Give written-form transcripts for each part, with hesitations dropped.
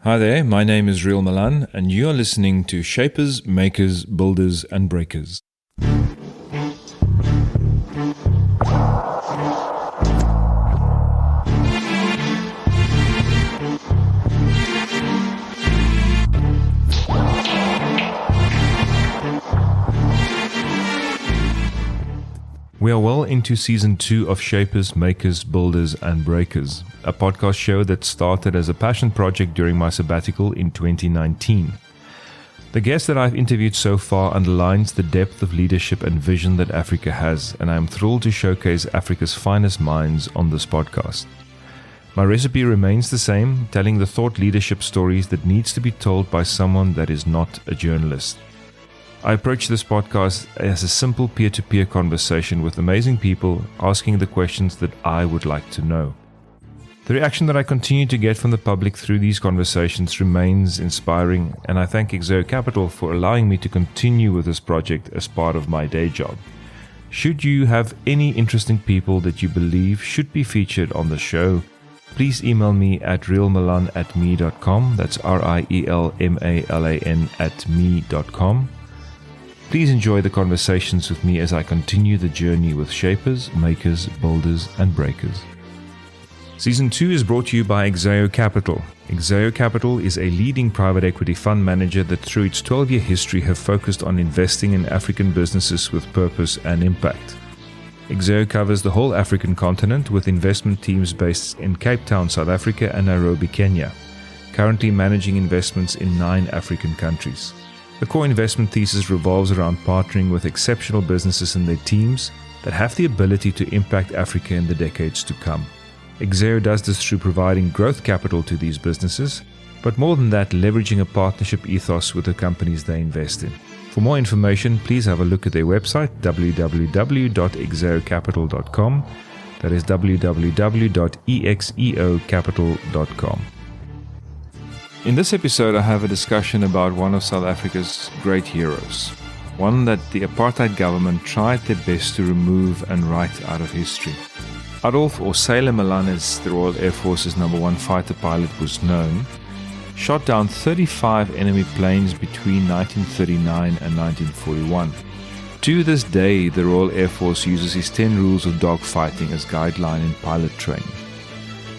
Hi there, my name is Malan, and you are listening to Shapers, Makers, Builders, and Breakers. We are well into Season 2 of Shapers, Makers, Builders, and Breakers, a podcast show that started as a passion project during my sabbatical in 2019. The guest that I've interviewed so far underlines the depth of leadership and vision that Africa has, and I am thrilled to showcase Africa's finest minds on this podcast. My recipe remains the same, telling the thought leadership stories that needs to be told by someone that is not a journalist. I approach this podcast as a simple peer-to-peer conversation with amazing people asking the questions that I would like to know. The reaction that I continue to get from the public through these conversations remains inspiring, and I thank Exeo Capital for allowing me to continue with this project as part of my day job. Should you have any interesting people that you believe should be featured on the show, please email me at realmalan@me.com. That's RIELMALAN@me.com. Please enjoy the conversations with me as I continue the journey with Shapers, Makers, Builders, and Breakers. Season 2 is brought to you by Exeo Capital. Exeo Capital is a leading private equity fund manager that through its 12-year history have focused on investing in African businesses with purpose and impact. Exeo covers the whole African continent with investment teams based in Cape Town, South Africa and Nairobi, Kenya, currently managing investments in 9 African countries. The core investment thesis revolves around partnering with exceptional businesses and their teams that have the ability to impact Africa in the decades to come. Exeo does this through providing growth capital to these businesses, but more than that, leveraging a partnership ethos with the companies they invest in. For more information, please have a look at their website, www.exeocapital.com. That is www.exeocapital.com. In this episode, I have a discussion about one of South Africa's great heroes, one that the apartheid government tried their best to remove and write out of history. Adolf, or Sailor Malan as the Royal Air Force's number 1 fighter pilot was known, shot down 35 enemy planes between 1939 and 1941. To this day, the Royal Air Force uses his 10 rules of dogfighting as guideline in pilot training.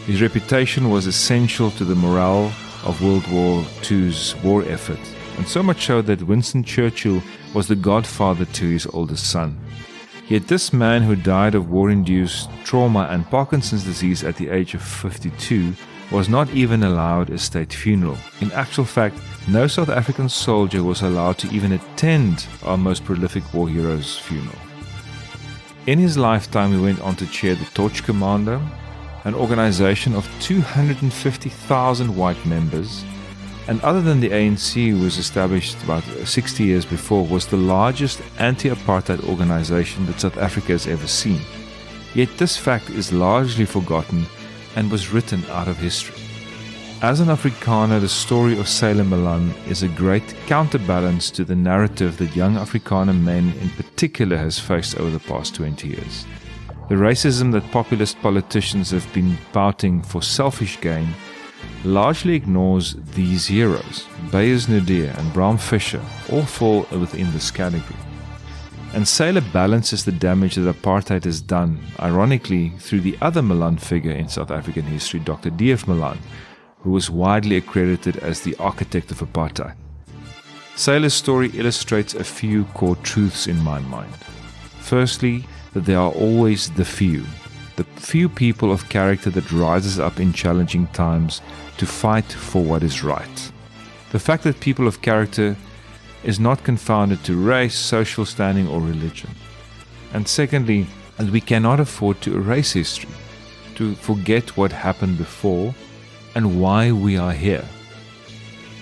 His reputation was essential to the morale of World War II's war effort, and so much so that Winston Churchill was the godfather to his oldest son. Yet this man, who died of war-induced trauma and Parkinson's disease at the age of 52, was not even allowed a state funeral. In actual fact, no South African soldier was allowed to even attend our most prolific war hero's funeral. In his lifetime, he went on to chair the Torch Commando, an organization of 250,000 white members, and other than the ANC, who was established about 60 years before, was the largest anti-apartheid organization that South Africa has ever seen. Yet this fact is largely forgotten and was written out of history. As an Afrikaner, the story of Sailor Malan is a great counterbalance to the narrative that young Afrikaner men in particular has faced over the past 20 years. The racism that populist politicians have been spouting for selfish gain largely ignores these heroes. Beyers Naudé and Bram Fischer all fall within this category. And Sailor balances the damage that apartheid has done, ironically, through the other Malan figure in South African history, Dr. D.F. Malan, who was widely accredited as the architect of apartheid. Sailor's story illustrates a few core truths in my mind. Firstly, that there are always the few people of character that rises up in challenging times to fight for what is right. The fact that people of character is not confounded to race, social standing, or religion. And secondly, that we cannot afford to erase history, to forget what happened before and why we are here,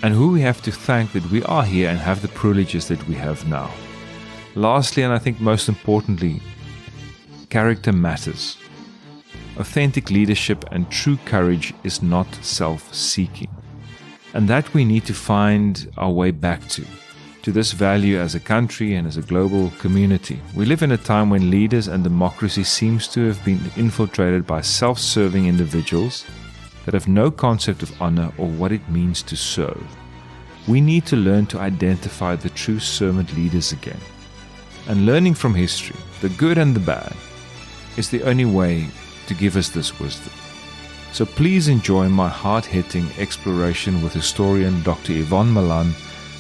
and who we have to thank that we are here and have the privileges that we have now. Lastly, and I think most importantly, character matters. Authentic leadership and true courage is not self-seeking. And that we need to find our way back to this value as a country and as a global community. We live in a time when leaders and democracy seems to have been infiltrated by self-serving individuals that have no concept of honor or what it means to serve. We need to learn to identify the true servant leaders again. And learning from history, the good and the bad, is the only way to give us this wisdom. So please enjoy my hard-hitting exploration with historian Dr. Yvonne Malan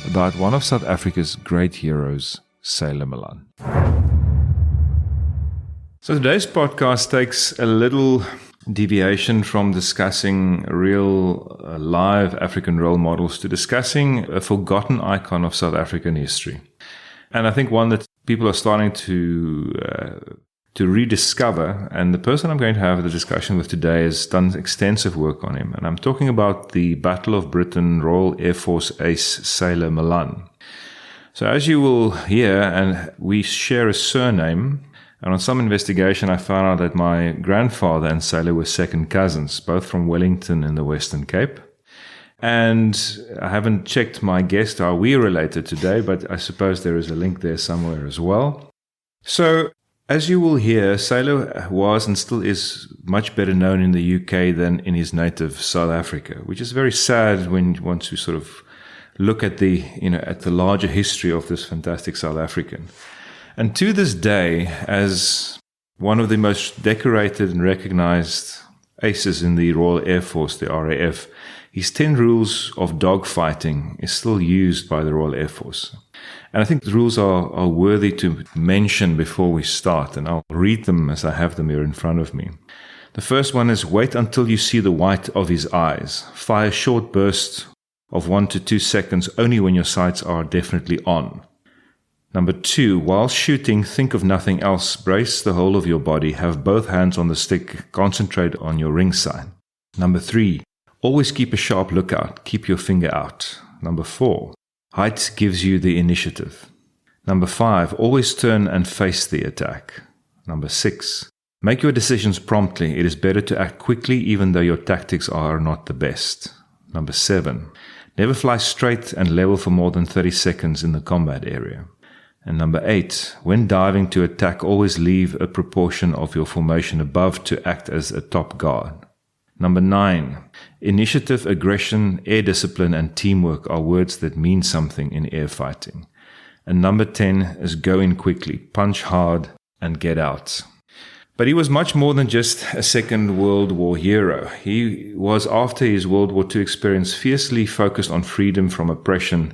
about one of South Africa's great heroes, Sailor Malan. So today's podcast takes a little deviation from discussing real live African role models to discussing a forgotten icon of South African history. And I think one that people are starting to rediscover, and the person I'm going to have the discussion with today has done extensive work on him. And I'm talking about the Battle of Britain Royal Air Force ace Sailor Malan. So as you will hear, and we share a surname, and on some investigation I found out that my grandfather and Sailor were second cousins, both from Wellington in the Western Cape. And I haven't checked my guest, are we related today, but I suppose there is a link there somewhere as well. So, as you will hear, Sailor was and still is much better known in the UK than in his native South Africa, which is very sad once you sort of look at the larger history of this fantastic South African. And to this day, as one of the most decorated and recognized aces in the Royal Air Force, the RAF, his 10 rules of dogfighting is still used by the Royal Air Force. And I think the rules are worthy to mention before we start, and I'll read them as I have them here in front of me. The first one is, wait until you see the white of his eyes. Fire short bursts of 1 to 2 seconds only when your sights are definitely on. Number 2, while shooting, think of nothing else. Brace the whole of your body. Have both hands on the stick. Concentrate on your ring sign. Number 3, always keep a sharp lookout. Keep your finger out. Number 4, height gives you the initiative. Number 5, always turn and face the attack. Number 6, make your decisions promptly. It is better to act quickly even though your tactics are not the best. Number 7, never fly straight and level for more than 30 seconds in the combat area. And number 8, when diving to attack, always leave a proportion of your formation above to act as a top guard. Number 9, initiative, aggression, air discipline, and teamwork are words that mean something in air fighting. And number 10 is go in quickly, punch hard, and get out. But he was much more than just a Second World War hero. He was, after his World War II experience, fiercely focused on freedom from oppression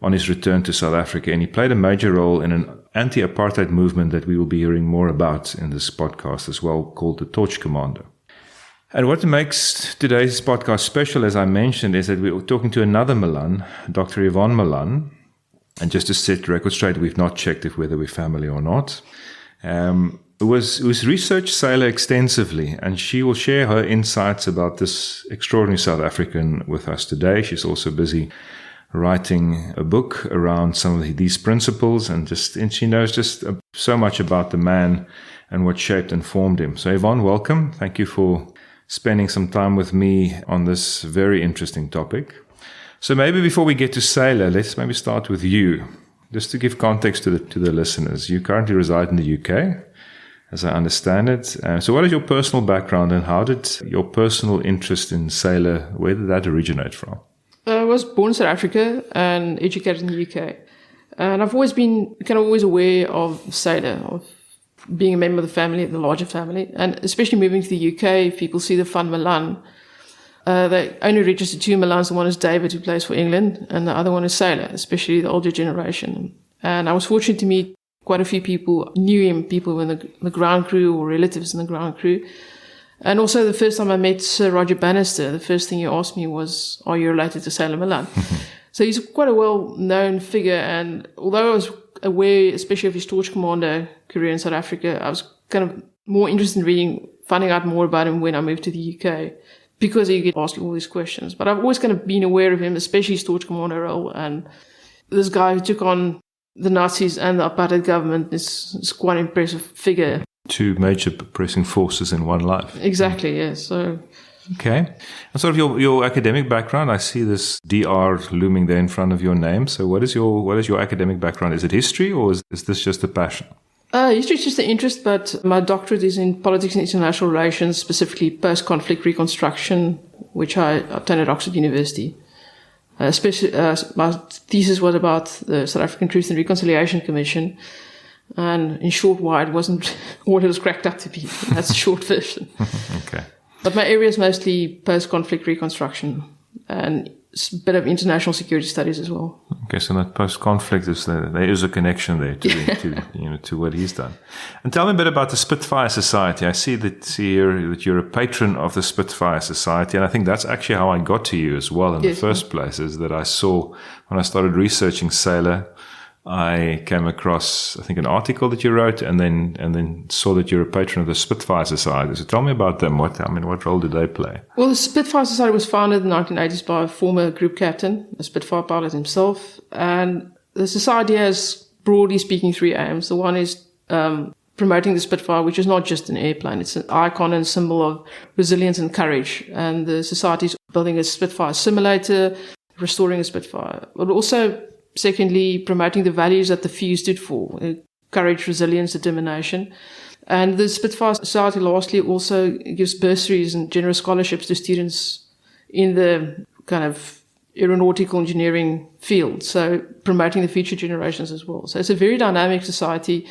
on his return to South Africa, and he played a major role in an anti-apartheid movement that we will be hearing more about in this podcast as well, called the Torch Commando. And what makes today's podcast special, as I mentioned, is that we're talking to another Malan, Dr. Yvonne Malan. And just to set the record straight, we've not checked whether we're family or not. It was researched Sailor extensively, and she will share her insights about this extraordinary South African with us today. She's also busy writing a book around some of these principles, and she knows just so much about the man and what shaped and formed him. So Yvonne, welcome. Thank you for spending some time with me on this very interesting topic. So maybe before we get to Sailor, let's maybe start with you, just to give context to the listeners. You currently reside in the UK, as I understand it. So what is your personal background, and how did your personal interest in Sailor, where did that originate from? I was born in South Africa and educated in the UK. And I've always been always aware of Sailor, of being a member of the family, the larger family. And especially moving to the UK, if people see the Van Malan, they only register 2 Malans. One is David, who plays for England, and the other one is Sailor, especially the older generation. And I was fortunate to meet quite a few people, knew him, people in the ground crew or relatives in the ground crew. And also the first time I met Sir Roger Bannister, the first thing he asked me was, are you related to Sailor Malan? So he's quite a well-known figure. And although I was aware, especially of his Torch Commando career in South Africa, I was kind of more interested in finding out more about him when I moved to the UK, because you get asked all these questions. But I've always kind of been aware of him, especially his Torch Commando role. And this guy who took on the Nazis and the apartheid government is quite an impressive figure. 2 major oppressing forces in one life. Exactly, yes. So, okay. And sort of your academic background, I see this DR looming there in front of your name. So what is your academic background? Is it history, or is this just a passion? History is just an interest, but my doctorate is in politics and international relations, specifically post-conflict reconstruction, which I obtained at Oxford University. Especially, my thesis was about the South African Truth and Reconciliation Commission, and in short, why it wasn't what it was cracked up to be. That's a short version. Okay. But my area is mostly post-conflict reconstruction and a bit of international security studies as well. Okay, so that post-conflict there is a connection there to what he's done. And tell me a bit about the Spitfire Society. I see here that you're a patron of the Spitfire Society, and I think that's actually how I got to you as well in the first place. Is that I saw when I started researching Sailor, I came across, I think, an article that you wrote, and then saw that you're a patron of the Spitfire Society. So tell me about them. What role do they play? Well, the Spitfire Society was founded in the 1980s by a former group captain, a Spitfire pilot himself. And the society has, broadly speaking, 3 aims. The one is promoting the Spitfire, which is not just an airplane. It's an icon and symbol of resilience and courage. And the society is building a Spitfire simulator, restoring a Spitfire. But also, secondly, promoting the values that the few stood for: courage, resilience, determination. And the Spitfire Society, lastly, also gives bursaries and generous scholarships to students in the kind of aeronautical engineering field, so promoting the future generations as well. So it's a very dynamic society,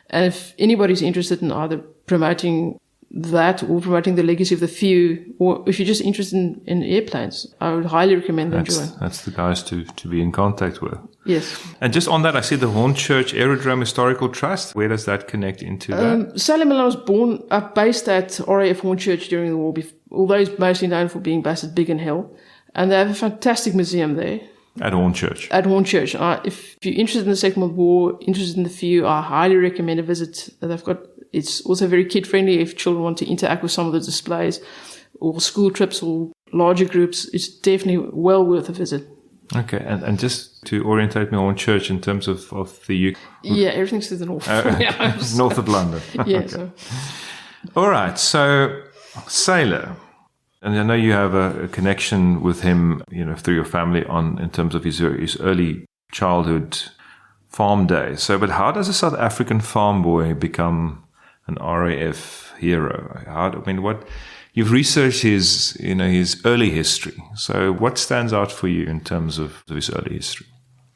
and if anybody's interested in either promoting that or promoting the legacy of the few, or if you're just interested in airplanes, I would highly recommend them join. That's the guys to be in contact with. Yes. And just on that, I see the Hornchurch Aerodrome Historical Trust. Where does that connect into that? Sailor Malan was based at RAF Hornchurch during the war, although he's mostly known for being based at Biggin Hill. And they have a fantastic museum there. At Hornchurch? At Hornchurch. If you're interested in the Second World War, interested in the few, I highly recommend a visit. It's also very kid-friendly if children want to interact with some of the displays, or school trips or larger groups. It's definitely well worth a visit. Okay, and just to orientate me on church in terms of the UK. Yeah, everything's to the north. North of London. Yeah. Okay. So. All right, so Sailor. And I know you have a connection with him, through your family in terms of his early childhood farm days. So, but how does a South African farm boy become an RAF hero? What you've researched his early history. So, what stands out for you in terms of his early history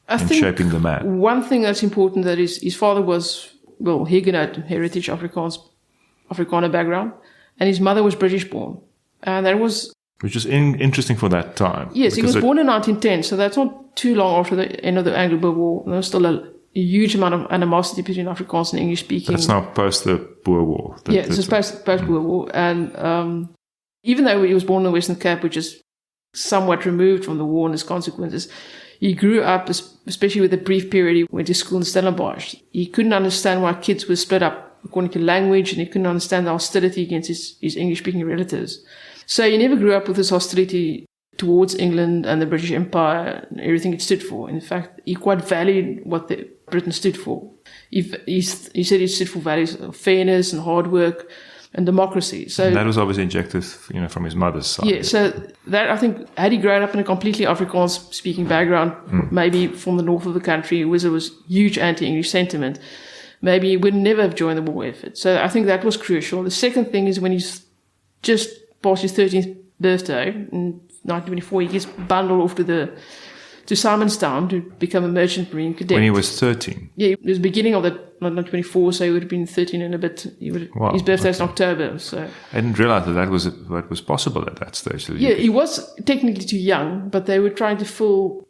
in shaping the man? One thing that's important that is his father was Huguenot heritage, Afrikaner background, and his mother was British born. And that was... Which is interesting for that time. Yes, he was born in 1910, so that's not too long after the end of the Anglo-Boer War. There was still a huge amount of animosity between Afrikaans and English-speaking. That's now post the Boer War. It's post-Boer War. And even though he was born in the Western Cape, which is somewhat removed from the war and its consequences, he grew up, especially with the brief period he went to school in Stellenbosch. He couldn't understand why kids were split up according to language, and he couldn't understand the hostility against his English-speaking relatives. So he never grew up with this hostility towards England and the British Empire and everything it stood for. In fact, he quite valued what Britain stood for. He said he stood for values of fairness and hard work and democracy. So and that was obviously injected, from his mother's side. Yeah, so that, I think, had he grown up in a completely Afrikaans-speaking background, maybe from the north of the country, where there was huge anti-English sentiment, maybe he would never have joined the war effort. So I think that was crucial. The second thing is when he's just past his 13th birthday in 1924, he gets bundled off to Simonstown to become a merchant marine cadet. When he was 13? Yeah, it was the beginning of 1924, so he would have been 13 and a bit. His birthday is in October. So I didn't realize that was possible at that stage. Yeah, he was technically too young, but they were trying to fill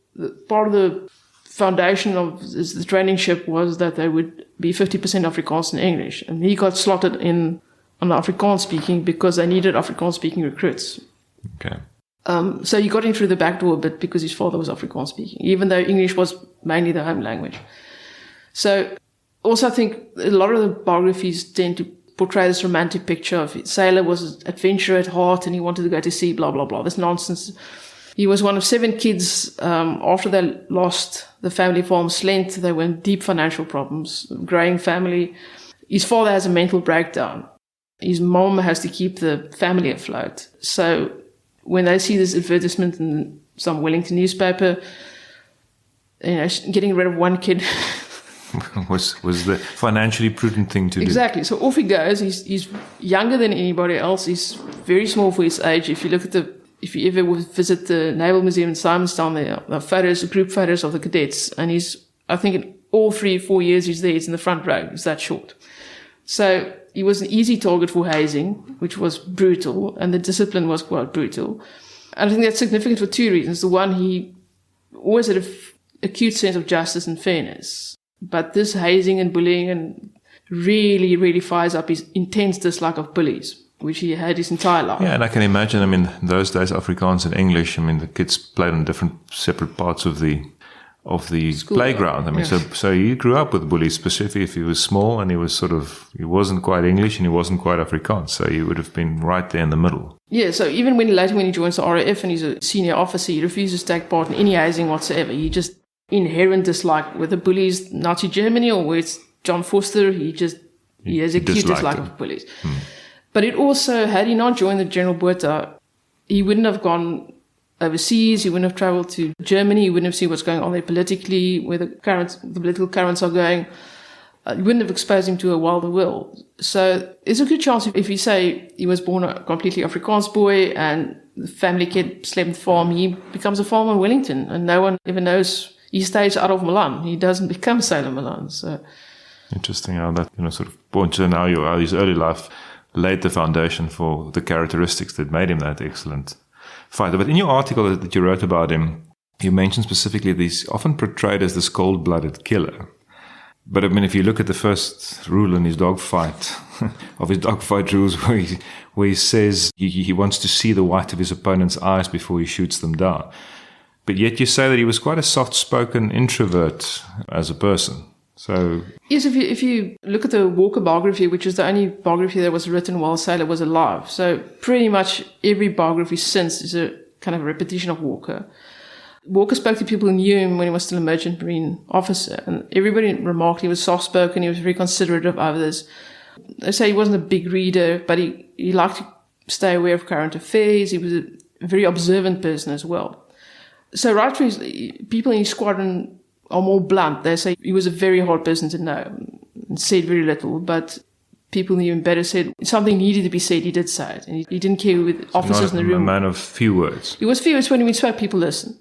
part of the foundation of the training ship was that they would be 50% Afrikaans and English, and he got slotted in on the Afrikaans speaking because they needed Afrikaans speaking recruits. Okay. So he got in through the back door a bit because his father was Afrikaans speaking, even though English was mainly the home language. So also I think a lot of the biographies tend to portray this romantic picture of Sailor was an adventurer at heart and he wanted to go to sea, blah, blah, blah. This nonsense. He was one of 7 kids. After they lost the family farm Slent, they were in deep financial problems, growing family. His father has a mental breakdown. His mom has to keep the family afloat. So when they see this advertisement in some Wellington newspaper, getting rid of one kid was the financially prudent thing to do. Exactly. So off he goes. He's younger than anybody else. He's very small for his age. If you look at the if you ever would visit the Naval Museum in Simonstown, there are photos, group photos of the cadets. And I think in all 3-4 years he's there, he's in the front row. He's that short. So he was an easy target for hazing, which was brutal, and the discipline was quite brutal. And I think that's significant for two reasons. The one, he always had an acute sense of justice and fairness. But this hazing and bullying and really, really fires up his intense dislike of bullies, which he had his entire life. Yeah, and I can imagine, I mean, in those days, Afrikaans and English, I mean, the kids played on different separate parts of the playground. I mean, so he grew up with bullies, specifically if he was small and he wasn't quite English and he wasn't quite Afrikaans. So he would have been right there in the middle. Yeah, so even later when he joins the RAF and he's a senior officer, he refuses to take part in any hazing whatsoever. He just inherent dislike, whether bullies Nazi Germany or where it's John Foster, he has a acute dislike of bullies. But it also, had he not joined the General Botha, he wouldn't have gone overseas, he wouldn't have travelled to Germany, he wouldn't have seen what's going on there politically, where the political currents are going. He wouldn't have exposed him to a wilder world. So there's a good chance if you say he was born a completely Afrikaans boy and the family kid slept on the farm, he becomes a farmer in Wellington and no one ever knows. He stays out of Malan. He doesn't become Sailor Malan. So interesting how that sort of points in how his early life laid the foundation for the characteristics that made him that excellent fighter. But in your article that you wrote about him, you mentioned specifically he's often portrayed as this cold-blooded killer. But I mean, if you look at the first rule in his dogfight, of his dogfight rules, where he says he wants to see the white of his opponent's eyes before he shoots them down. But yet you say that he was quite a soft-spoken introvert as a person. So yes, if you look at the Walker biography, which is the only biography that was written while Sailor was alive, so pretty much every biography since is a kind of a repetition of Walker. Walker spoke to people who knew him when he was still a merchant marine officer, and everybody remarked he was soft-spoken, he was very considerate of others. They say he wasn't a big reader, but he liked to stay aware of current affairs. He was a very observant person as well. So right from people in his squadron are more blunt. They say he was a very hard person to know and said very little, but people knew him better said something needed to be said, he did say it. And he didn't care with officers in the room. A man of few words. He was few words. When he spoke, people listened.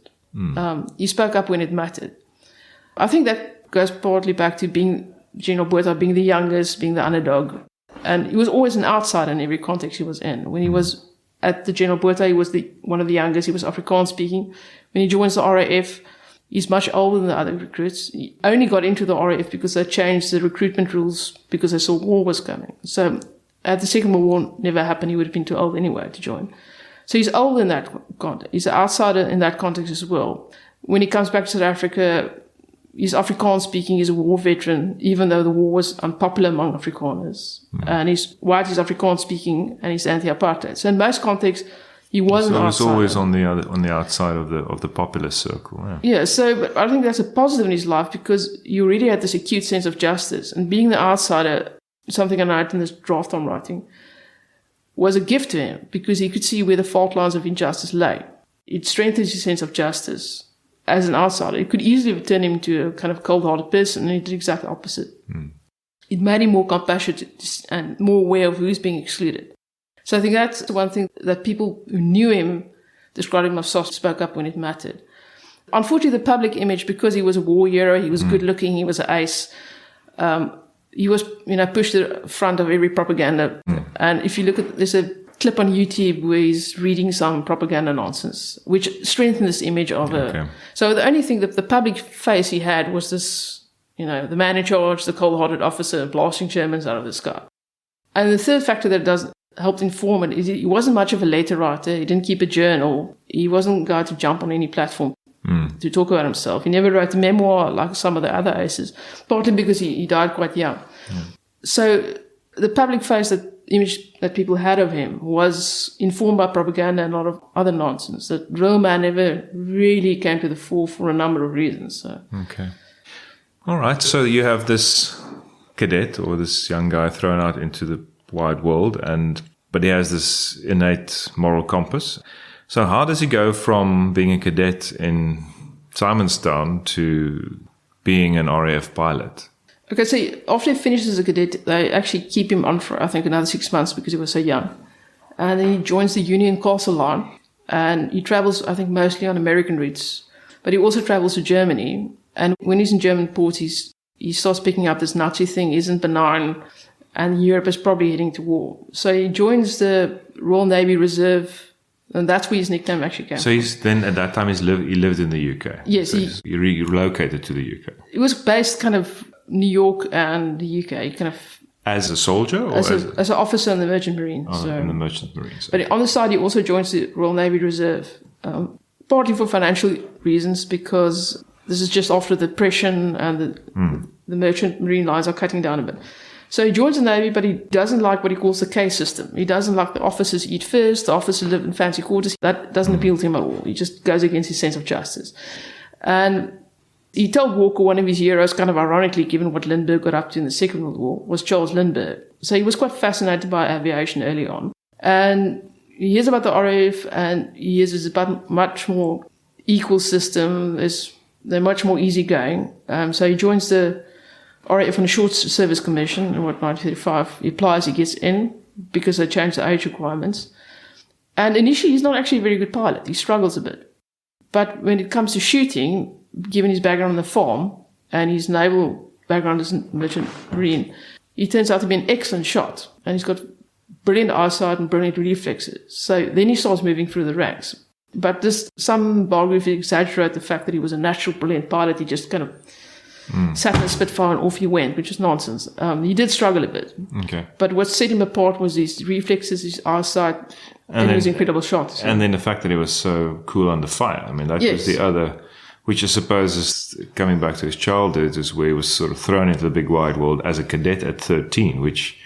He spoke up when it mattered. I think that goes partly back to being General Botha, being the youngest, being the underdog. And he was always an outsider in every context he was in. When he was at the General Botha, he was one of the youngest. He was Afrikaans speaking. When he joins the RAF, he's much older than the other recruits. He only got into the RAF because they changed the recruitment rules because they saw war was coming. So at the Second World War never happened, he would have been too old anyway to join. So he's old in that context. He's an outsider in that context as well. When he comes back to South Africa, he's Afrikaans speaking, he's a war veteran, even though the war was unpopular among Afrikaners. And he's white, he's Afrikaans speaking, and he's anti-apartheid. So in most contexts, he wasn't outsider. So he was always on the outside of the populist circle. Yeah, so but I think that's a positive in his life because he already had this acute sense of justice. And being the outsider, something I noted in this draft I'm writing, was a gift to him because he could see where the fault lines of injustice lay. It strengthened his sense of justice as an outsider. It could easily have turned him into a kind of cold-hearted person, and he did exactly the opposite. It made him more compassionate and more aware of who's being excluded. So I think that's one thing that people who knew him described him as soft, spoke up when it mattered. Unfortunately, the public image, because he was a war hero, he was good-looking, he was an ace, he was, pushed to the front of every propaganda. And if you look at, there's a clip on YouTube where he's reading some propaganda nonsense, which strengthened this image of So the only thing that the public face he had was this, the man in charge, the cold-hearted officer blasting Germans out of the sky. And the third factor that does help inform it is he wasn't much of a letter writer. He didn't keep a journal. He wasn't a guy to jump on any platform to talk about himself. He never wrote a memoir like some of the other aces, partly because he died quite young. So the public face, that image that people had of him was informed by propaganda and a lot of other nonsense. That real man never really came to the fore for a number of reasons. So. Okay. All right. So you have this cadet or this young guy thrown out into the wide world, but he has this innate moral compass. So how does he go from being a cadet in Simonstown to being an RAF pilot? Okay, so after he finishes as a cadet, they actually keep him on for, I think, another 6 months because he was so young. And then he joins the Union Castle Line. And he travels, I think, mostly on American routes. But he also travels to Germany. And when he's in German ports, he starts picking up this Nazi thing isn't benign, and Europe is probably heading to war. So he joins the Royal Navy Reserve, and that's where his nickname actually came from. So he's then, at that time, he lived in the UK? Yes. So he relocated to the UK? He was based kind of New York and the UK, kind of... As a soldier? Or as an officer in the Merchant Marine. In the Merchant Marines. But on the side, he also joins the Royal Navy Reserve, partly for financial reasons, because this is just after the Depression and the Merchant Marine lines are cutting down a bit. So he joins the Navy, but he doesn't like what he calls the K system. He doesn't like the officers eat first, the officers live in fancy quarters. That doesn't appeal to him at all. He just goes against his sense of justice. And he told Walker, one of his heroes, kind of ironically, given what Lindbergh got up to in the Second World War, was Charles Lindbergh. So he was quite fascinated by aviation early on. And he hears about the RAF, and he hears it's about a much more equal system. They're much more easygoing. So he joins the RAF on a short service commission in 1935. He applies, he gets in, because they changed the age requirements. And initially, he's not actually a very good pilot. He struggles a bit. But when it comes to shooting, given his background on the farm and his naval background as a merchant marine, he turns out to be an excellent shot. And he's got brilliant eyesight and brilliant reflexes. So then he starts moving through the ranks. But some biographers exaggerate the fact that he was a natural brilliant pilot. He just kind of sat in a Spitfire and off he went, which is nonsense. He did struggle a bit. Okay. But what set him apart was his reflexes, his eyesight, and his incredible shot. So. And then the fact that he was so cool under fire. I mean, that was the other... Which I suppose is coming back to his childhood, is where he was sort of thrown into the big wide world as a cadet at 13, which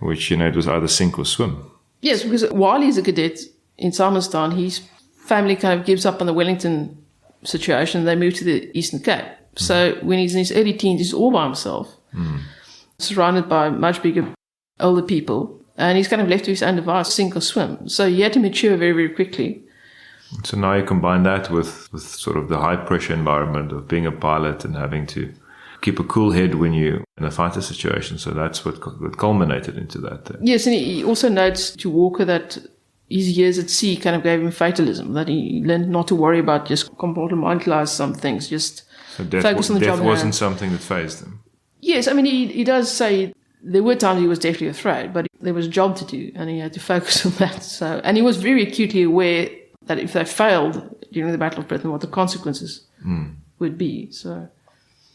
it was either sink or swim. Yes, because while he's a cadet in Simonstown, his family kind of gives up on the Wellington situation. They move to the Eastern Cape. So when he's in his early teens, he's all by himself, surrounded by much bigger, older people, and he's kind of left to his own device, sink or swim. So he had to mature very, very quickly. So now you combine that with sort of the high pressure environment of being a pilot and having to keep a cool head when you're in a fighter situation. So that's what culminated into that. Yes, and he also notes to Walker that his years at sea kind of gave him fatalism, that he learned not to worry about just compartmentalize some things, just focus on the job. Death wasn't something that fazed him. Yes, I mean, he does say there were times he was deathly afraid, but there was a job to do and he had to focus on that. So, and he was very acutely aware that if they failed during the Battle of Britain, what the consequences would be. So,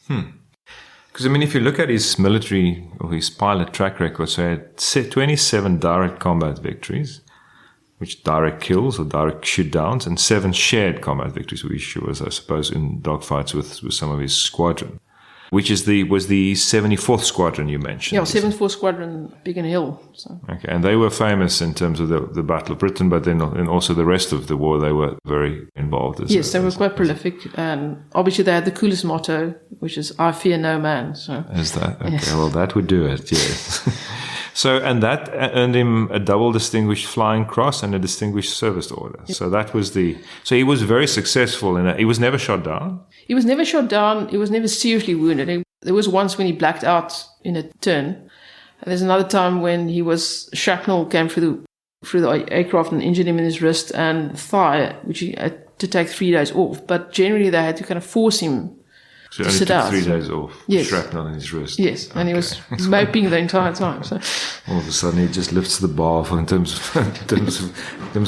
because I mean, if you look at his military or his pilot track record, so he had 27 direct combat victories, which direct kills or direct shoot downs, and 7 shared combat victories, which was, I suppose, in dogfights with some of his squadron. Which was the 74th Squadron you mentioned. Yeah, 74th Squadron, Biggin Hill. So. Okay, and they were famous in terms of the Battle of Britain, but then and also the rest of the war, they were very involved. Yes, they were quite prolific, and obviously they had the coolest motto, which is "I fear no man." So. Is that okay? Yes. Well, that would do it. Yes. So, and that earned him a double Distinguished Flying Cross and a Distinguished Service Order. Yep. So that was so he was very successful he was never shot down. He was never shot down. He was never seriously wounded. There was once when he blacked out in a turn. And there's another time when shrapnel came through the aircraft and injured him in his wrist and thigh, which he had to take 3 days off. But generally they had to kind of force him to sit out. 3 days off. Yes. Shrapnel in his wrist. Yes, and he was moping the entire time. So. All of a sudden, he just lifts the bar in terms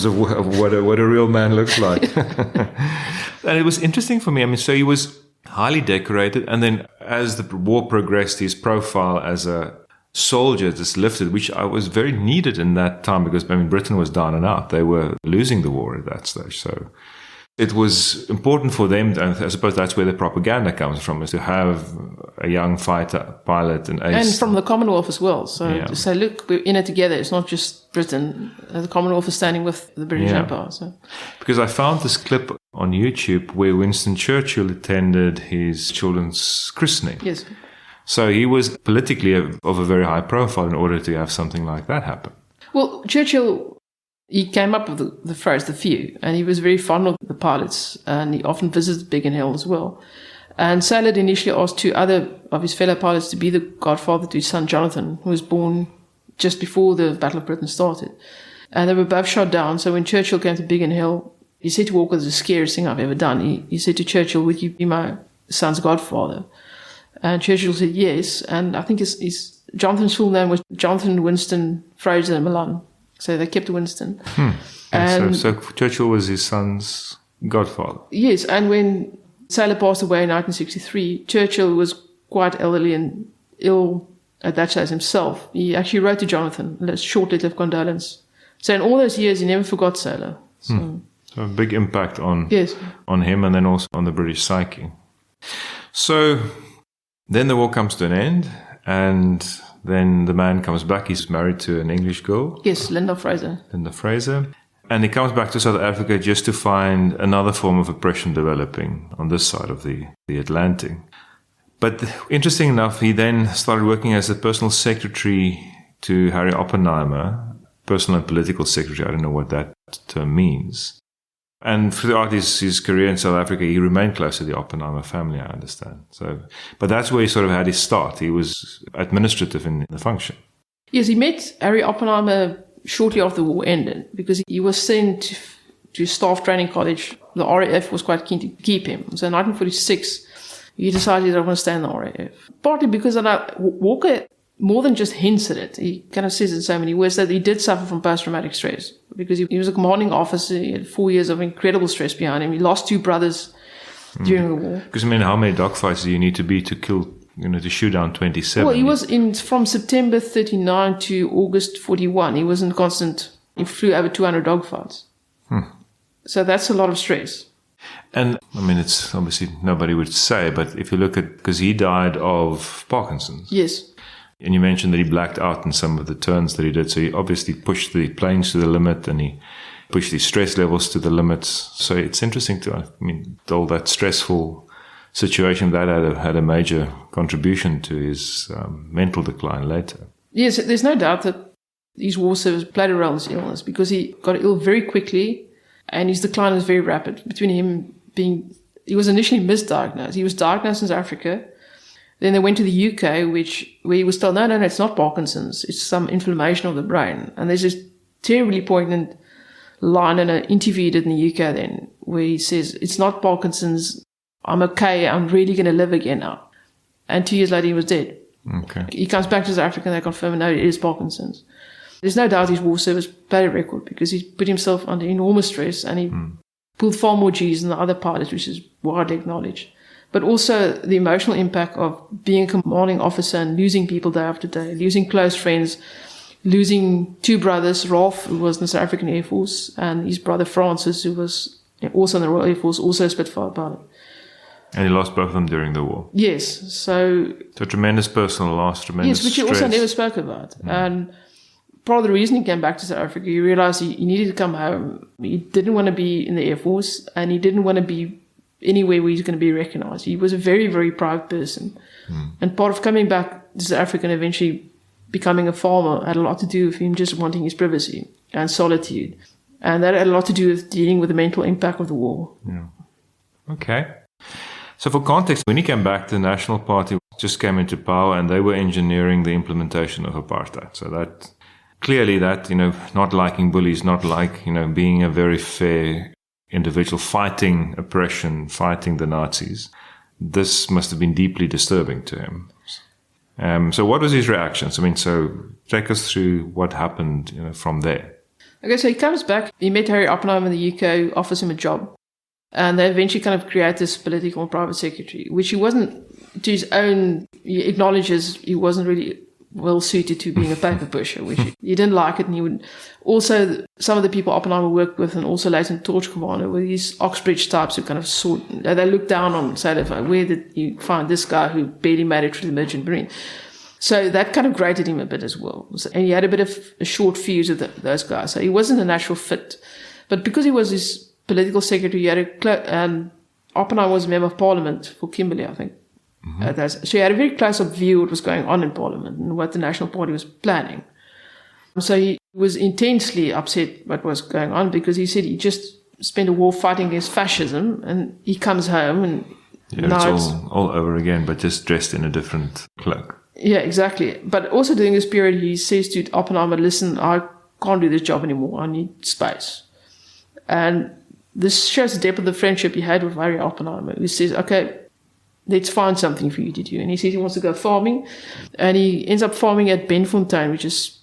of what a real man looks like. And it was interesting for me. I mean, so he was highly decorated, and then as the war progressed, his profile as a soldier just lifted, which I was very needed in that time because Britain was down and out. They were losing the war at that stage, so. It was important for them, and I suppose that's where the propaganda comes from, is to have a young fighter pilot and ace. And from the Commonwealth as well. So to say, look, we're in it together. It's not just Britain. The Commonwealth is standing with the British Empire. So. Because I found this clip on YouTube where Winston Churchill attended his children's christening. Yes. So he was politically of a very high profile in order to have something like that happen. Well, Churchill... He came up with the phrase, the few, and he was very fond of the pilots, and he often visited Biggin Hill as well. And Salad initially asked 2 other of his fellow pilots to be the godfather to his son Jonathan, who was born just before the Battle of Britain started. And they were both shot down. So when Churchill came to Biggin Hill, he said to Walker, "This is the scariest thing I've ever done." He said to Churchill, "Would you be my son's godfather?" And Churchill said yes. And I think his Jonathan's full name was Jonathan Winston Fraser Malan. So they kept Winston. And so Churchill was his son's godfather. Yes, and when Saylor passed away in 1963, Churchill was quite elderly and ill at that stage himself. He actually wrote to Jonathan a short letter of condolence. So in all those years, he never forgot Saylor. So a big impact on yes, on him and then also on the British psyche. So then the war comes to an end, and then the man comes back. He's married to an English girl. Yes, Linda Fraser. Linda Fraser. And he comes back to South Africa just to find another form of oppression developing on this side of the Atlantic. But interesting enough, he then started working as a personal secretary to Harry Oppenheimer, personal and political secretary. I don't know what that term means. And throughout his career in South Africa, he remained close to the Oppenheimer family, I understand. So, but that's where he sort of had his start. He was administrative in the function. Yes, he met Harry Oppenheimer shortly after the war ended because he was sent to Staff Training College. The RAF was quite keen to keep him. So in 1946, he decided I want to stay in the RAF. Partly because Walker more than just hints at it. He kind of says in so many words that he did suffer from post-traumatic stress because he was a commanding officer. He had 4 years of incredible stress behind him. He lost 2 brothers during the war. Because, I mean, how many dogfights do you need to be to kill, to shoot down 27? Well, he was from September 39 to August 41. He was in he flew over 200 dogfights. So that's a lot of stress. And, I mean, it's obviously nobody would say, but if you look at, because he died of Parkinson's. Yes. And you mentioned that he blacked out in some of the turns that he did. So he obviously pushed the planes to the limit and he pushed the stress levels to the limits. So it's interesting all that stressful situation that had a major contribution to his mental decline later. Yes, there's no doubt that his war service played a role in his illness because he got ill very quickly and his decline was very rapid. Between him he was initially misdiagnosed. He was diagnosed in South Africa. Then they went to the UK, where he was told, no, it's not Parkinson's. It's some inflammation of the brain. And there's this terribly poignant line in an interview he did in the UK then, where he says, it's not Parkinson's. I'm okay. I'm really going to live again now. And 2 years later, he was dead. Okay. He comes back to South Africa and they confirm, no, it is Parkinson's. There's no doubt his war service played a record because he put himself under enormous stress and he pulled far more G's than the other pilots, which is widely acknowledged. But also the emotional impact of being a commanding officer and losing people day after day, losing close friends, losing 2 brothers, Rolf, who was in the South African Air Force, and his brother Francis, who was also in the Royal Air Force, also a Spitfire pilot. And he lost both of them during the war. Yes. So tremendous personal loss, tremendous which he stress. also never spoke about. And part of the reason he came back to South Africa, he realized he needed to come home. He didn't want to be in the Air Force, and he didn't want to be anywhere where he's going to be recognized. He was a very, very private person. And part of coming back to South Africa and eventually becoming a farmer had a lot to do with him just wanting his privacy and solitude. And that had a lot to do with dealing with the mental impact of the war. Yeah. Okay. So for context, when he came back, the National Party just came into power and they were engineering the implementation of apartheid. So that clearly not liking bullies, not being a very fair individual, fighting oppression, fighting the Nazis. This must have been deeply disturbing to him. So what was his reactions? So take us through what happened from there. Okay, so he comes back. He met Harry Oppenheimer in the UK, offers him a job. And they eventually kind of create this political and private secretary, which he wasn't, to his own, he acknowledges he wasn't really well suited to being a paper pusher, which he didn't like it. And he would also, some of the people Oppenheimer worked with and also later in Torch Commander were these Oxbridge types who kind of they looked down on South Africa. Where did you find this guy who barely made it through the Merchant Marine? So that kind of grated him a bit as well. And he had a bit of a short fuse with those guys. So he wasn't a natural fit. But because he was his political secretary, he had and Oppenheimer was a member of Parliament for Kimberley, I think. So he had a very close-up view of what was going on in Parliament and what the National Party was planning. So he was intensely upset what was going on because he said he just spent a war fighting against fascism and he comes home and now it's all over again, but just dressed in a different cloak. Yeah, exactly. But also during this period, he says to Oppenheimer, listen, I can't do this job anymore. I need space. And this shows the depth of the friendship he had with Harry Oppenheimer, who says, okay, let's find something for you to do. And he says he wants to go farming. And he ends up farming at Benfontein, which is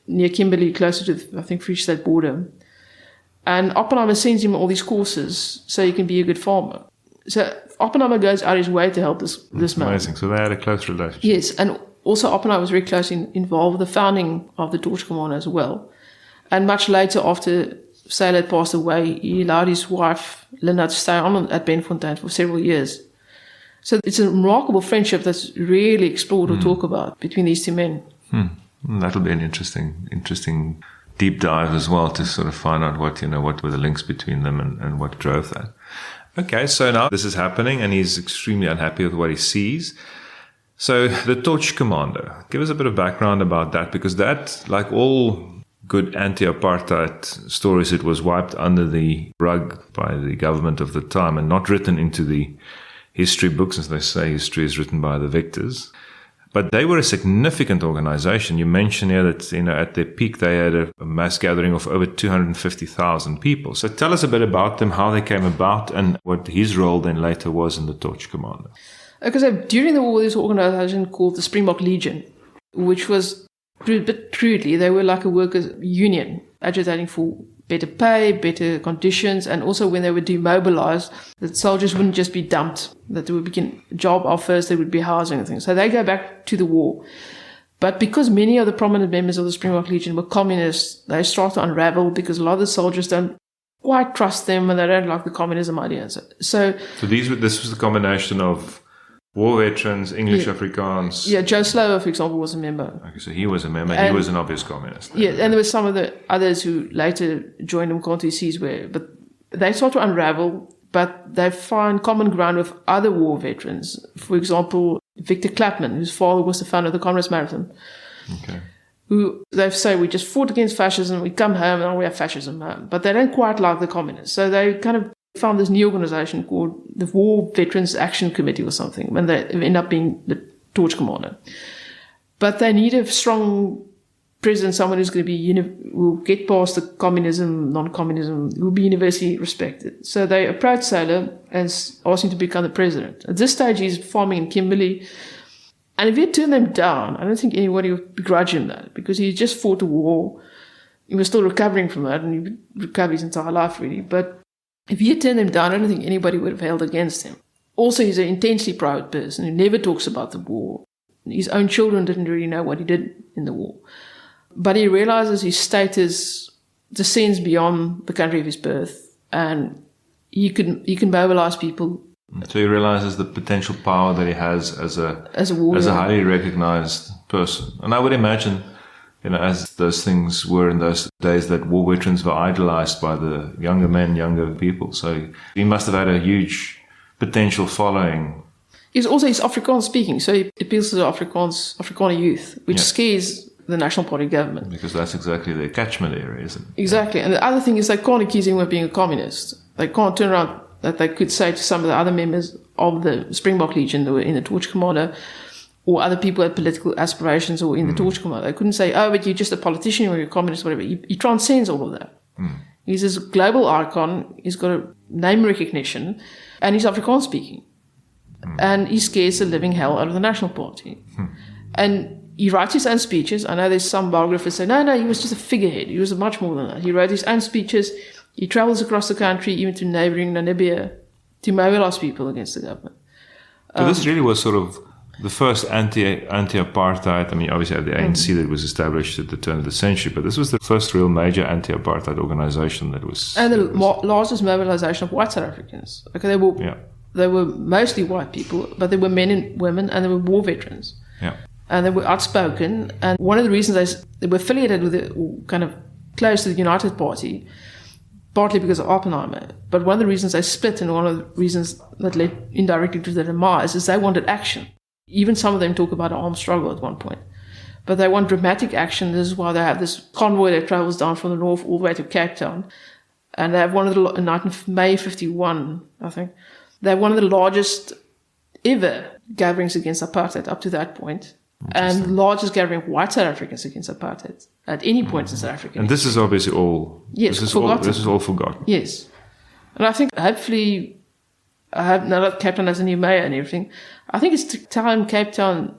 near Kimberley, closer to, the, I think, Free State border. And Oppenheimer sends him all these courses so he can be a good farmer. So Oppenheimer goes out his way to help this man. Amazing. So they had a close relationship. Yes, and also Oppenheimer was very closely involved with the founding of the Torch Commando as well. And much later, after Saylor had passed away, he allowed his wife, Linda, to stay on at Benfontein for several years. So it's a remarkable friendship that's rarely explored or talked about between these two men. That'll be an interesting deep dive as well, to sort of find out what were the links between them and what drove that. Okay, so now this is happening and he's extremely unhappy with what he sees. So the Torch Commando, give us a bit of background about that, because that, like all good anti-apartheid stories, it was wiped under the rug by the government of the time and not written into the history books. As they say, history is written by the victors. But they were a significant organization. You mentioned here that, at their peak, they had a mass gathering of over 250,000 people. So tell us a bit about them, how they came about, and what his role then later was in the Torch Commando. Okay, so during the war, there was an organization called the Springbok Legion, which was, a bit crudely, they were like a workers' union, agitating for better pay, better conditions, and also when they were demobilized, that soldiers wouldn't just be dumped, that there would begin job offers, there would be housing and things. So they go back to the war. But because many of the prominent members of the Springbok Legion were communists, they start to unravel because a lot of the soldiers don't quite trust them and they don't like the communism ideas. So this was the combination of war veterans, English Afrikaans. Yeah, Joe Slover, for example, was a member. Okay, so he was a member. And he was an obvious communist. Yeah, and there were some of the others who later joined them, can't see where. But they start to unravel, but they find common ground with other war veterans. For example, Victor Clapman, whose father was the founder of the Comrades Marathon. Okay. Who they say, we just fought against fascism, we come home and we have fascism home. But they don't quite like the communists. So they kind of found this new organization called the War Veterans Action Committee or something, when they end up being the Torch Commando. But they need a strong president, someone who's going to be, will get past the communism, non-communism, who will be universally respected. So they approached Saylor and asked him to become the president. At this stage, he's farming in Kimberley. And if he had turned them down, I don't think anybody would begrudge him that, because he just fought a war. He was still recovering from that, and he would recover his entire life, really. But if he had turned them down, I don't think anybody would have held against him. Also, he's an intensely private person who never talks about the war. His own children didn't really know what he did in the war. But he realizes his status descends beyond the country of his birth, and he can mobilize people. So he realizes the potential power that he has as a warrior, as a highly recognized person. And I would imagine, as those things were in those days, that war veterans were idolized by the younger men, younger people. So he must have had a huge potential following. He's Afrikaans speaking, so he appeals to the Afrikaner youth, which scares the National Party government. Because that's exactly their catchment area, isn't it? Exactly. And the other thing is they can't accuse him of being a communist. They can't turn around that they could say to some of the other members of the Springbok Legion that were in the Torch Commando, or other people who had political aspirations or in the Torch Commando. They couldn't say, oh, but you're just a politician or you're a communist, whatever. He transcends all of that. He's this global icon. He's got a name recognition, and he's Afrikaans speaking. And he scares the living hell out of the National Party. And he writes his own speeches. I know there's some biographers say, no, he was just a figurehead. He was much more than that. He wrote his own speeches. He travels across the country, even to neighboring Namibia, to mobilize people against the government. So this really was sort of the first anti-apartheid. I mean, obviously the ANC that was established at the turn of the century, but this was the first real major anti-apartheid organization that was... And the largest mobilization of white South Africans. Okay, they were mostly white people, but there were men and women, and there were war veterans. Yeah. And they were outspoken. And one of the reasons they were affiliated with kind of close to the United Party, partly because of Oppenheimer, but one of the reasons they split, and one of the reasons that led indirectly to their demise, is they wanted action. Even some of them talk about an armed struggle at one point. But they want dramatic action. This is why they have this convoy that travels down from the north all the way to Cape Town. And they have in May 51, I think, they have one of the largest ever gatherings against apartheid up to that point. and the largest gathering of white South Africans against apartheid at any point in South Africa. And this is obviously all. Yes, this is forgotten. All, this is all forgotten. Yes. And I think hopefully, now that Cape Town has a new mayor and everything, I think it's time Cape Town,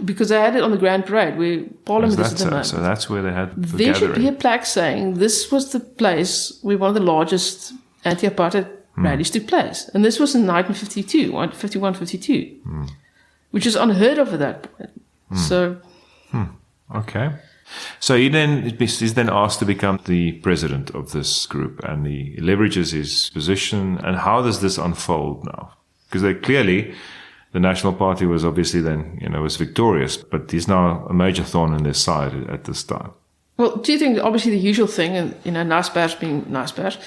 because they had it on the Grand Parade where Parliament is at the moment. So that's where they had the There gathering. should be a plaque saying this was the place where one of the largest anti-apartheid rallies took place. And this was in 1952, 51, 52, which is unheard of at that point. So, Okay. So he's then asked to become the president of this group, and he leverages his position. And how does this unfold now? Because the National Party was obviously then, was victorious, but he's now a major thorn in their side at this time. well, two things. Obviously, the usual thing, and nice bears being nice bears,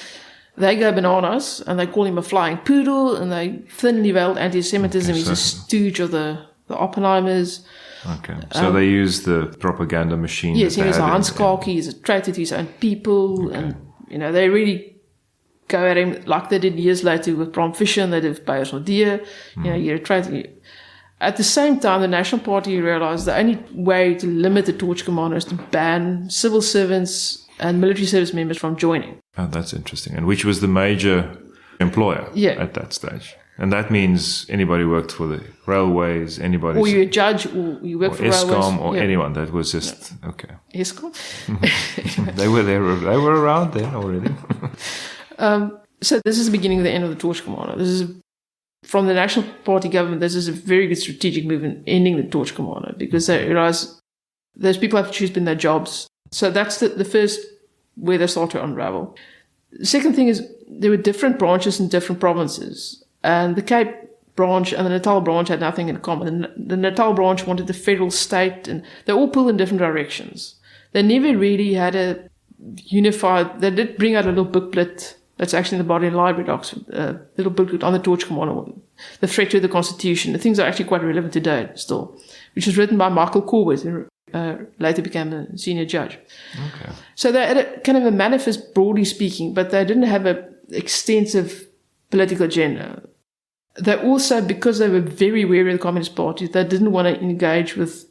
they go bananas and they call him a flying poodle, and they thinly veiled anti-Semitism. Okay, He's a stooge of the Oppenheimers. Okay. So they use the propaganda machine. Yes, he that was they a had Hanskaki, he's a traitor to his own people, and they really go at him like they did years later with Bram Fischer and they did with Beyers Naudé. You're a traitor. At the same time, the National Party realised the only way to limit the torch commando is to ban civil servants and military service members from joining. Oh, that's interesting. And which was the major employer at that stage. And that means anybody who worked for the railways, anybody... Or you're a judge, or you work for railways. ESCOM, or anyone. That was just... Okay. ESCOM? They were there. They were around then already. So this is the beginning of the end of the torch commando. This is, from the National Party government, this is a very good strategic move in ending the torch commando, because they realise those people have to choose between their jobs. So that's the first where they start to unravel. The second thing is there were different branches in different provinces. And the Cape branch and the Natal branch had nothing in common. The Natal branch wanted the federal state, and they all pulled in different directions. They never really had a unified... They did bring out a little booklet that's actually in the Bodleian Library docs, a little booklet on the torch commando, the threat to the Constitution. The things are actually quite relevant today still, which was written by Michael Corbett, who later became a senior judge. Okay. So they had a kind of a manifest, broadly speaking, but they didn't have an extensive political agenda. They also, because they were very wary of the Communist Party, they didn't want to engage with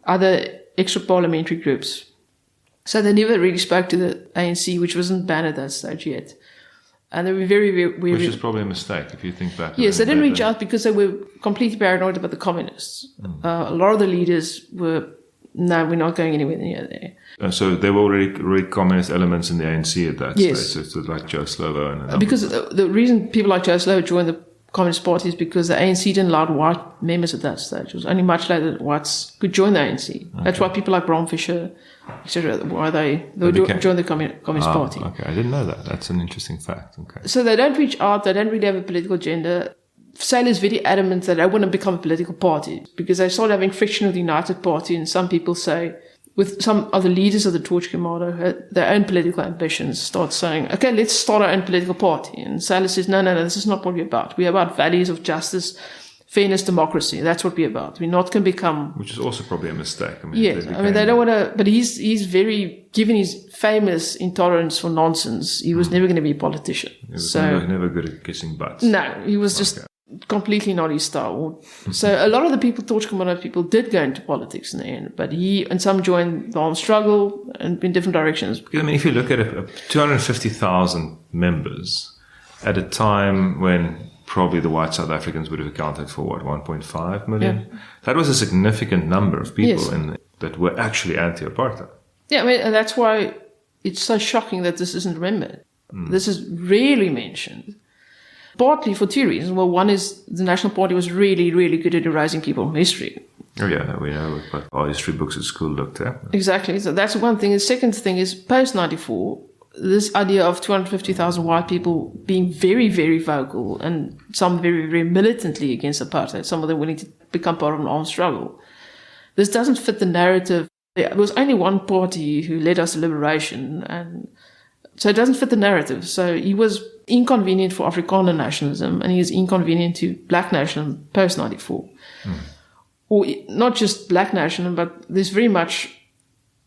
other extra parliamentary groups. So they never really spoke to the ANC, which wasn't banned at that stage yet. And they were very wary. Which is probably a mistake if you think back. Yes, they didn't reach out because they were completely paranoid about the communists. A lot of the leaders were, no, we're not going anywhere near there. So there were already communist elements in the ANC at that Yes. stage. So it's like Joe Slovo and because the reason people like Joe Slovo joined the Communist Party is because the ANC didn't allow white members at that stage. It was only much later that whites could join the ANC. Okay. That's why people like Bram Fischer, etc., why they joined the Communist Party. Okay, I didn't know that. That's an interesting fact. Okay. So they don't reach out. They don't really have a political agenda. Sail is very adamant that they want to become a political party because they started having friction with the United Party, and some people say, with some other leaders of the Torch Commando, had their own political ambitions, start saying, okay, let's start our own political party. And Sailor says, no, this is not what we're about. We're about values of justice, fairness, democracy. That's what we're about. We're not going to become... Which is also probably a mistake. I mean, yes, they don't want to... But he's very... Given his famous intolerance for nonsense, he was never going to be a politician. He was never good at kissing butts. No, he was just... completely not his style. So a lot of the people, Torch Commando people, did go into politics in the end, but he and some joined the armed struggle and in different directions. Because, I mean, if you look at 250,000 members at a time when probably the white South Africans would have accounted for, 1.5 million? Yeah. That was a significant number of people that were actually anti-apartheid. Yeah, I mean, and that's why it's so shocking that this isn't remembered. This is rarely mentioned. Partly for two reasons. Well, one is the National Party was really, really good at erasing people from history. Oh, yeah, we know what our history books at school looked at. Exactly. So that's one thing. The second thing is post-94, this idea of 250,000 white people being very, very vocal and some very, very militantly against apartheid, some of them willing to become part of an armed struggle. This doesn't fit the narrative. There was only one party who led us to liberation, and so it doesn't fit the narrative. So he was inconvenient for Afrikaner nationalism, and he is inconvenient to black nationalism post-94. Or not just black nationalism, but there's very much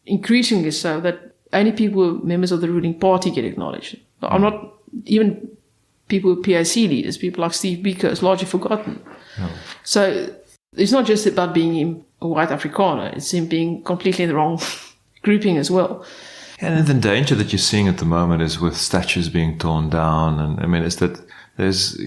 increasingly so that only people who are members of the ruling party get acknowledged. I'm not even people who are PAC leaders, people like Steve Biko is largely forgotten. No. So it's not just about being a white Afrikaner. It's him being completely in the wrong grouping as well. And the danger that you're seeing at the moment is with statues being torn down. And I mean, it's that there's,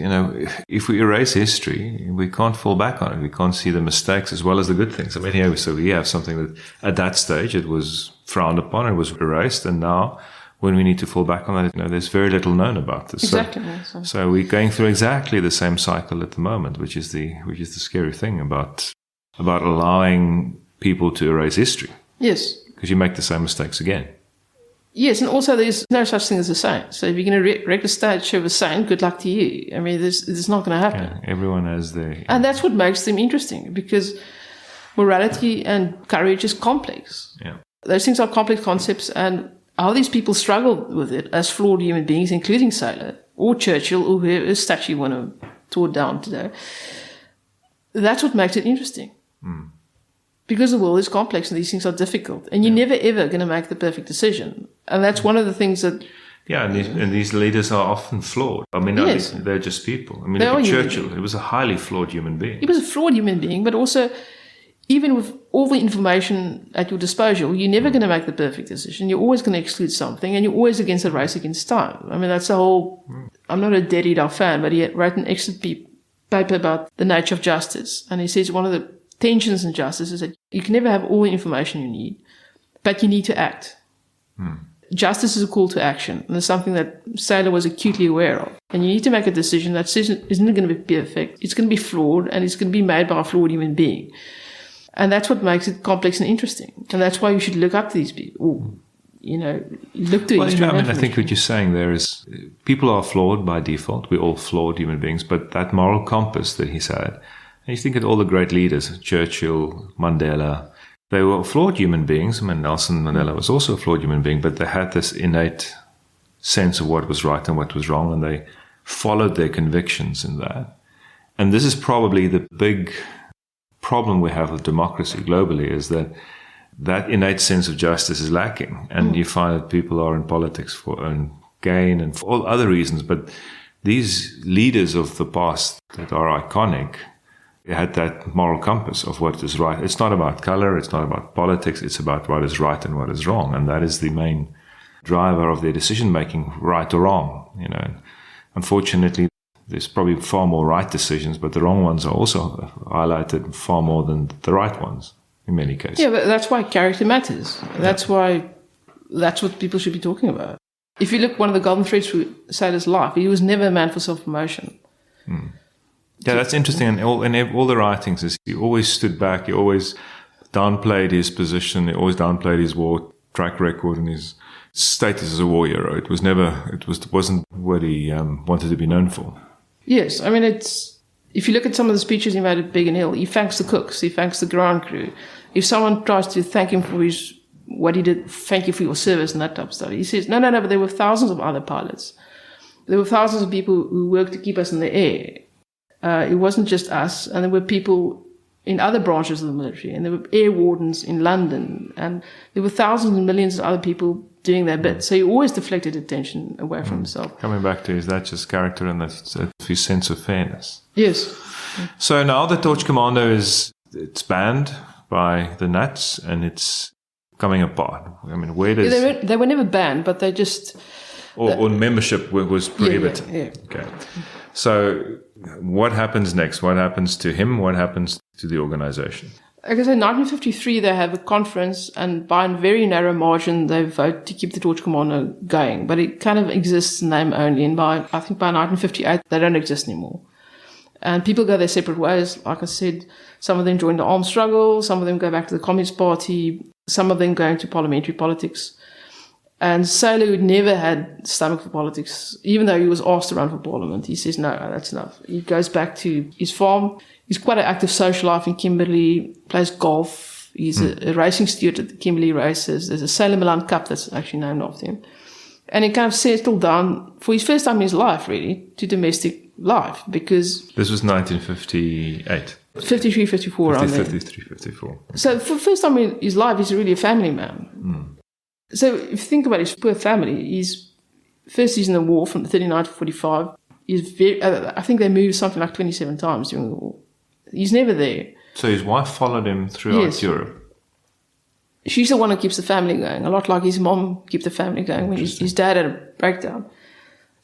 if we erase history, we can't fall back on it. We can't see the mistakes as well as the good things. I mean, here, so we have something that at that stage it was frowned upon, it was erased. And now when we need to fall back on that, there's very little known about this. Exactly. So we're going through exactly the same cycle at the moment, which is the scary thing about allowing people to erase history. Yes. Because you make the same mistakes again. Yes, and also there's no such thing as a saint. So if you're going to erect a statue of a saint, good luck to you. I mean, it's not going to happen. Yeah, everyone has their... And that's what makes them interesting, because morality and courage is complex. Yeah. Those things are complex concepts, and how these people struggle with it as flawed human beings, including Sailor or Churchill or whoever's statue you want to tore down today, that's what makes it interesting. Mm. Because the world is complex and these things are difficult. And you're never, ever going to make the perfect decision. And that's one of the things that... Yeah, and these leaders are often flawed. I mean, yes. they're just people. I mean, They look are at human Churchill. beings. He was a highly flawed human being. He was a flawed human being, but also, even with all the information at your disposal, you're never going to make the perfect decision. You're always going to exclude something, and you're always against a race against time. I mean, that's the whole... I'm not a Derrida fan, but he wrote an excellent paper about the nature of justice. And he says one of the tensions in justice is that you can never have all the information you need, but you need to act. Justice is a call to action, and it's something that Sailor was acutely aware of. And you need to make a decision that isn't going to be perfect. It's going to be flawed, and it's going to be made by a flawed human being. And that's what makes it complex and interesting. And that's why you should look up to these people. Or, look to history. I think what you're saying there is people are flawed by default. We're all flawed human beings, but that moral compass that he's had, and you think of all the great leaders, Churchill, Mandela, they were flawed human beings. I mean, Nelson Mandela was also a flawed human being, but they had this innate sense of what was right and what was wrong, and they followed their convictions in that. And this is probably the big problem we have with democracy globally, is that innate sense of justice is lacking. And you find that people are in politics for own gain and for all other reasons. But these leaders of the past that are iconic, they had that moral compass of what is right. It's not about color, it's not about politics, it's about what is right and what is wrong. And that is the main driver of their decision-making, right or wrong. Unfortunately, there's probably far more right decisions, but the wrong ones are also highlighted far more than the right ones in many cases. Yeah, but that's why character matters. That's what people should be talking about. If you look, one of the golden threads through Sailor's life, he was never a man for self-promotion. Yeah, that's interesting. And all the writings is he always stood back. He always downplayed his position. He always downplayed his war track record and his status as a war hero. It wasn't what he wanted to be known for. Yes, I mean, if you look at some of the speeches he made at Biggin Hill, he thanks the cooks, he thanks the ground crew. If someone tries to thank him for what he did, thank you for your service and that type of stuff, he says, no, but there were thousands of other pilots. There were thousands of people who worked to keep us in the air. It wasn't just us, and there were people in other branches of the military, and there were air wardens in London, and there were thousands and millions of other people doing their bit. So he always deflected attention away from himself. Coming back to that's his character and that's his sense of fairness. Yes. So now the Torch Commando it's banned by the Nats and it's coming apart. I mean, where does... They were never banned, but they just... Or membership was prohibited. Yeah. Okay. So what happens next? What happens to him? What happens to the organization? Like I said, in 1953, they have a conference, and by a very narrow margin, they vote to keep the Torch Commando going. But it kind of exists in name only, and I think by 1958, they don't exist anymore. And people go their separate ways. Like I said, some of them join the armed struggle, some of them go back to the Communist Party, some of them go into parliamentary politics. And Sailor, who never had stomach for politics, even though he was asked to run for parliament, he says, no, that's enough. He goes back to his farm. He's quite an active social life in Kimberley, plays golf. He's a racing steward at the Kimberley races. There's a Sailor Malan Cup that's actually named after him. And he kind of settled down for his first time in his life, really, to domestic life, because... This was 1958. 53, 54 around there. 53, 54. So for the first time in his life, he's really a family man. So if you think about his poor family, he's in the war from 39 to 45. I think they moved something like 27 times during the war. He's never there. So his wife followed him throughout Yes. Europe. She's the one who keeps the family going, a lot like his mom kept the family going when his dad had a breakdown.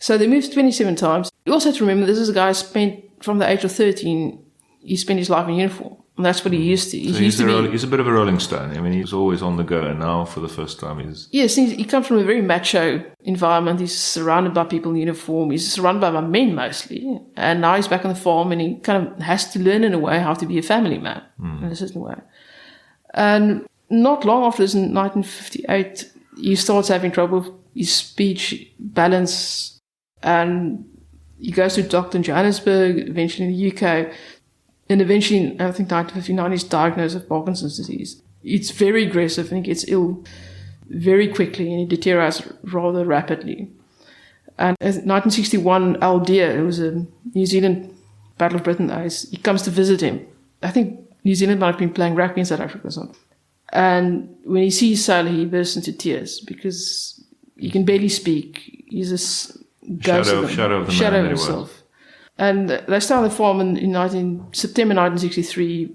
So they moved 27 times. You also have to remember this is a guy who spent, from the age of 13, he spent his life in uniform. And that's what he used to. So he's a bit of a rolling stone. I mean, he was always on the go, and now for the first time he's... Yes, he comes from a very macho environment. He's surrounded by people in uniform. He's surrounded by men mostly. And now he's back on the farm, and he kind of has to learn in a way how to be a family man in a certain way. And not long after this, in 1958, he starts having trouble with his speech, balance, and he goes to a doctor in Johannesburg, eventually in the UK. And eventually, I think 1959, he's diagnosed with Parkinson's disease. It's very aggressive, and he gets ill very quickly, and he deteriorates rather rapidly. And in 1961, Al Deer, who was a New Zealand Battle of Britain ace, he comes to visit him. I think New Zealand might have been playing rugby in South Africa or something. And when he sees Sailor, he bursts into tears because he can barely speak. He's a ghost shadow of the man that he was. And they start on the farm in September 1963.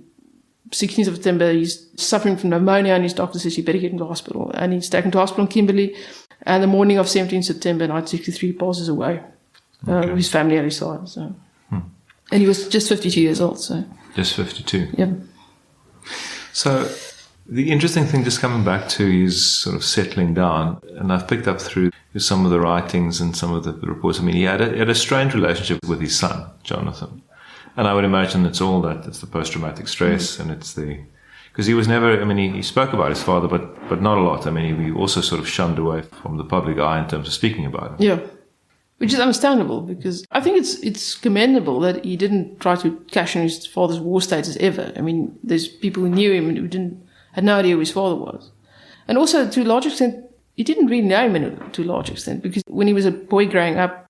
16th of September, he's suffering from pneumonia, and his doctor says he better get into hospital. And he's taken to hospital in Kimberley. And the morning of 17th September 1963, passes away. With his family at his side. So. And he was just 52 years old. So just 52. Yeah. So the interesting thing, just coming back to his sort of settling down, and I've picked up through some of the writings and some of the reports. I mean, he had a strained relationship with his son, Jonathan. And I would imagine it's the post-traumatic stress, and it's because he was never, I mean, he spoke about his father, but not a lot. I mean, he also sort of shunned away from the public eye in terms of speaking about him. Yeah. Which is understandable, because I think it's commendable that he didn't try to cash in his father's war status ever. I mean, there's people who knew him and who had no idea who his father was. And also, to a large extent, he didn't really know him to a large extent, because when he was a boy growing up,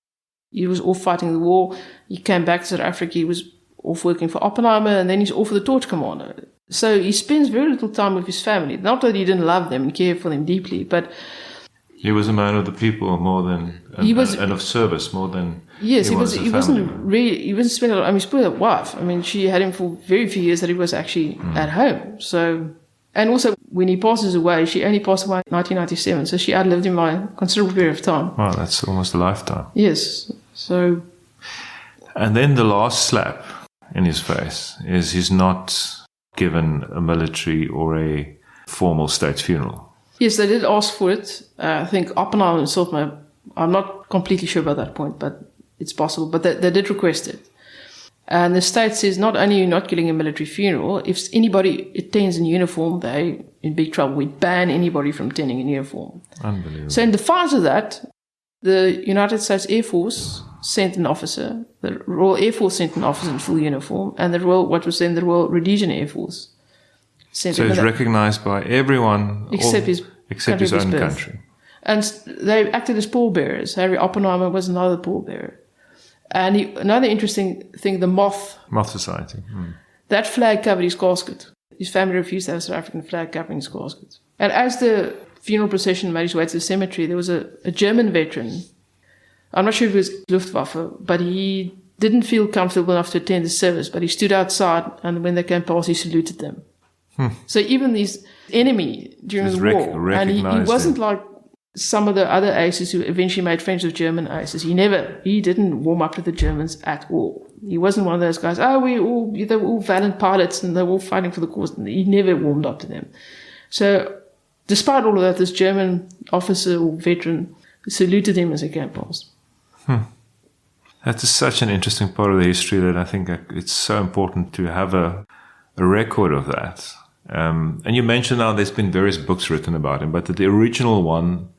he was off fighting the war. He came back to South Africa. He was off working for Oppenheimer, and then he's off for the Torch Commander. So he spends very little time with his family. Not that he didn't love them and care for them deeply, but he was a man of the people more than, and of service more than. Yes, he wasn't really. He wasn't spending. I mean, he spoiled a wife. I mean, she had him for very few years that he was actually at home. So, and also when he passes away, she only passed away in 1997. So she outlived him by a considerable period of time. Wow, that's almost a lifetime. Yes. So. And then the last slap in his face is he's not given a military or a formal state funeral. Yes, they did ask for it. I think Oppenheimer himself, I'm not completely sure about that point, but it's possible. But they did request it. And the state says not only are you not getting a military funeral, if anybody attends in uniform, they're in big trouble. We ban anybody from attending in uniform. Unbelievable. So in defiance of that, the United States Air Force sent an officer, the Royal Air Force sent an officer in full uniform, and the Royal Rhodesian Air Force sent so he's recognized by everyone except his own country. And they acted as pallbearers. Harry Oppenheimer was another pallbearer. And another interesting thing, the Moth Society. That flag covered his casket. His family refused to have a South African flag covering his casket. And as the funeral procession made its way to the cemetery, there was a German veteran. I'm not sure if it was Luftwaffe, but he didn't feel comfortable enough to attend the service, but he stood outside, and when they came past, he saluted them. So even his enemy during the war, and he wasn't like some of the other aces who eventually made friends with German aces. He didn't warm up to the Germans at all. He wasn't one of those guys, they were all valiant pilots and they were all fighting for the cause. He never warmed up to them. So despite all of that, this German officer or veteran saluted him as he came past. That is such an interesting part of the history that I think it's so important to have a record of that. And you mentioned now there's been various books written about him, but the original one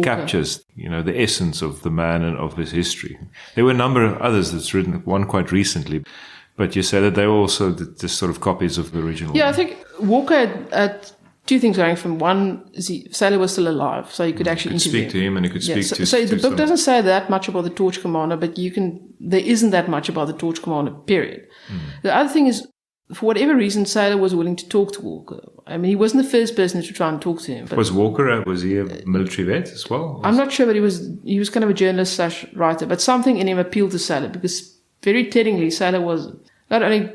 captures, the essence of the man and of his history. There were a number of others that's written, one quite recently, but you said that they were also just sort of copies of the original. Yeah, I think Walker had two things going from one, Sailor was still alive, so you could actually interview speak to him, and you could speak to. So the book doesn't say that much about the Torch Commander, but there isn't that much about the Torch Commander. Period. The other thing is, for whatever reason, Sailor was willing to talk to Walker. I mean, he wasn't the first person to try and talk to him. But was he a military vet as well? I'm not sure, but he was kind of a journalist/writer. But something in him appealed to Sailor, because very tellingly, Sailor was not only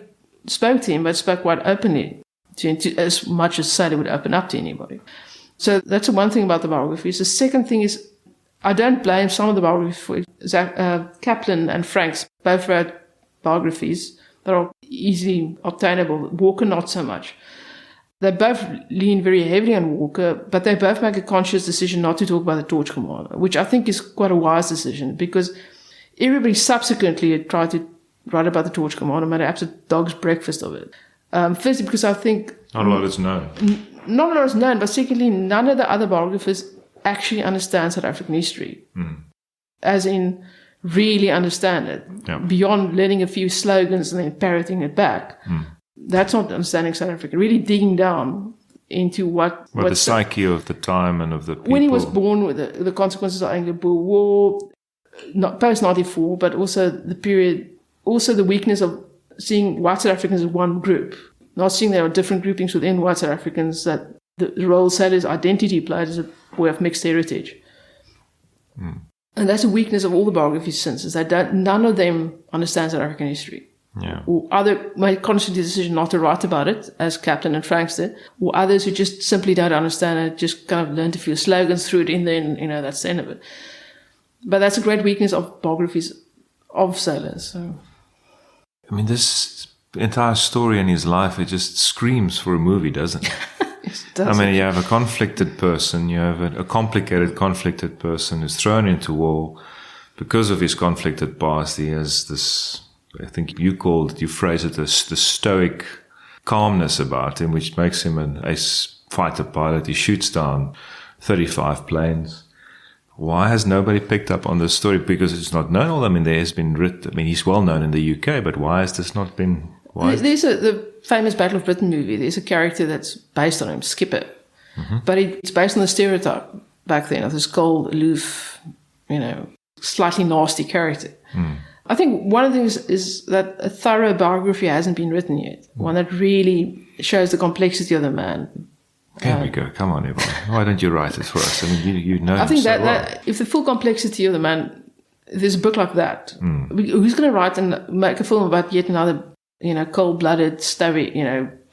spoke to him, but spoke quite openly to him, as much as Sailor would open up to anybody. So that's the one thing about the biographies. The second thing is, I don't blame some of the biographies. Kaplan and Franks both wrote biographies that are easily obtainable. Walker, not so much. They both lean very heavily on Walker, but they both make a conscious decision not to talk about the Torch Commander, which I think is quite a wise decision, because everybody subsequently had tried to write about the Torch Commander and made an absolute dog's breakfast of it. Firstly, because I think... Not a lot is known. Not a lot is known, but secondly, none of the other biographers actually understand South African history. As in, really understand it. Beyond learning a few slogans and then parroting it back. That's not understanding South Africa. Really digging down into what the psyche of the time and of the people. When he was born, with the consequences of Anglo-Boer War, not post-94, but also the period, also the weakness of seeing white South Africans as one group, not seeing there are different groupings within white South Africans, that the role Sailor's identity played as a boy of mixed heritage. And that's a weakness of all the biographies since, is that none of them understand South African history. Or either made conscious decision not to write about it, as Kaplan and Franks did, or others who just simply don't understand it, just kind of learned a few slogans, threw it in there, and that's the end of it. But that's a great weakness of biographies of sailors. So. I mean, this entire story in his life, it just screams for a movie, doesn't it? Yes, it does. I mean, you have a conflicted person, you have a complicated, conflicted person who's thrown into war because of his conflicted past. He has this, I think you phrase it as the stoic calmness about him, which makes him an ace fighter pilot. He shoots down 35 planes. Why has nobody picked up on this story? Because it's not known. I mean, there has been written. I mean, he's well known in the UK, but why has this not been? There's the famous Battle of Britain movie. There's a character that's based on him, Skipper, but it's based on the stereotype back then of this cold, aloof, slightly nasty character. I think one of the things is that a thorough biography hasn't been written yet. One that really shows the complexity of the man. Here we go. Come on, Yvonne. Why don't you write it for us? I mean, you know. I think so that if the full complexity of the man, there's a book like that. Who's going to write and make a film about yet another, cold-blooded, stubby,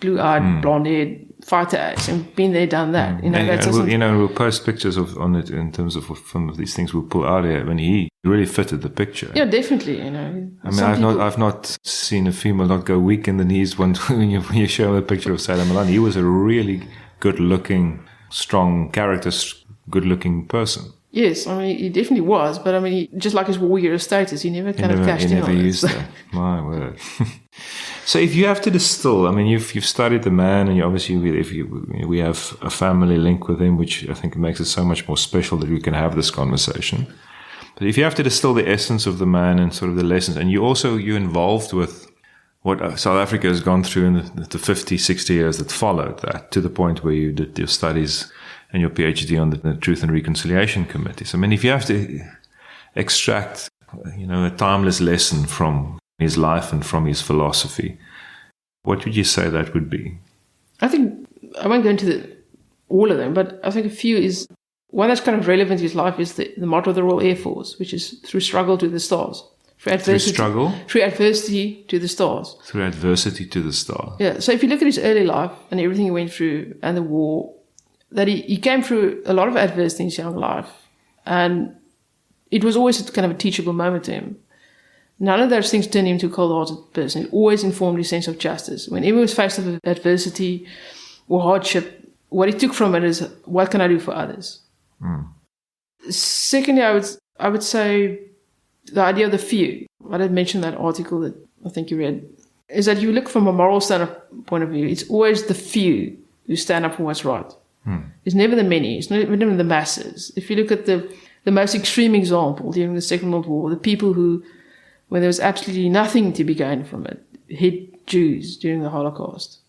blue-eyed, blonde-haired fighter ace, and been there, done that. We'll post pictures on it in terms of some of these things we'll pull out here. When he really fitted the picture. Yeah, definitely. I mean, I've not seen a female not go weak in the knees when you show a picture of Sailor Malan. He was a really good-looking, strong character, good-looking person. Yes, I mean, he definitely was, but I mean, just like his war hero status, he never cashed in on it. He never used that. My word. So if you have to distill, I mean, you've studied the man, and we have a family link with him, which I think makes it so much more special that we can have this conversation. But if you have to distill the essence of the man and sort of the lessons, and you're involved with what South Africa has gone through in the 50, 60 years that followed that, to the point where you did your studies and your PhD on the Truth and Reconciliation Committees. I mean, if you have to extract, a timeless lesson from his life and from his philosophy, what would you say that would be? I think, I won't go into all of them, but I think a few is, one that's kind of relevant to his life is the motto of the Royal Air Force, which is through struggle to the stars. Through adversity to the stars. Through adversity to the stars. Yeah. So if you look at his early life and everything he went through and the war, that he came through a lot of adversity in his young life. And it was always kind of a teachable moment to him. None of those things turned him into a cold-hearted person. It always informed his sense of justice. Whenever he was faced with adversity or hardship, what he took from it is, what can I do for others? Secondly, I would say the idea of the few. I did mention that article that I think you read, is that you look from a moral point of view, it's always the few who stand up for what's right. It's never the many, it's never the masses. If you look at the most extreme example during the Second World War, the people who, when there was absolutely nothing to be gained from it, hid Jews during the Holocaust.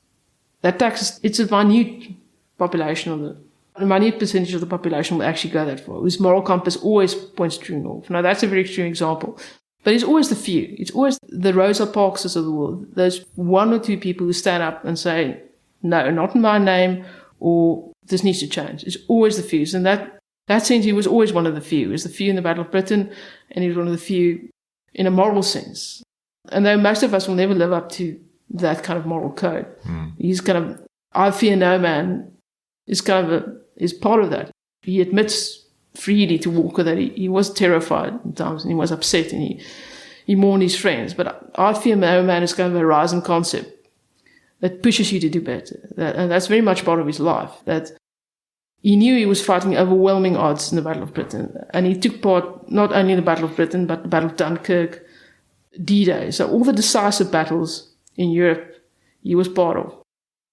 It's a minute population a minute percentage of the population will actually go that far, whose moral compass always points true north. Now, that's a very extreme example. But it's always the few. It's always the Rosa Parkses of the world. Those one or two people who stand up and say, no, not in my name, or this needs to change. It's always the few. And that sense, he was always one of the few. He was the few in the Battle of Britain, and he was one of the few in a moral sense. And though most of us will never live up to that kind of moral code. He's kind of, I fear no man is kind of is part of that. He admits freely to Walker that he was terrified at times and he was upset and he mourned his friends. But I fear no man is kind of a horizon concept that pushes you to do better. And that's very much part of his life. That he knew he was fighting overwhelming odds in the Battle of Britain. And he took part not only in the Battle of Britain, but the Battle of Dunkirk, D-Day. So all the decisive battles in Europe, he was part of.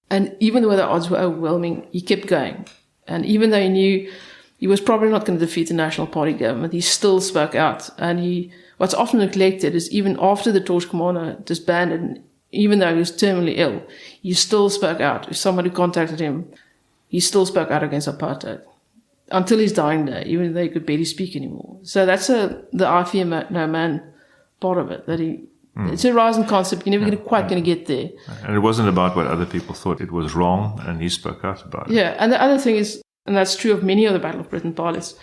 And even though the odds were overwhelming, he kept going. And even though he knew he was probably not going to defeat the National Party government, he still spoke out. And what's often neglected is even after the Torch Commander disbanded, and even though he was terminally ill, he still spoke out. If somebody contacted him, he still spoke out against apartheid until his dying day, even though he could barely speak anymore. So that's the I fear no man part of it. That it's a horizon concept. You're never quite going to get there. And it wasn't about what other people thought. It was wrong, and he spoke out about it. Yeah, and the other thing is, and that's true of many of the Battle of Britain pilots,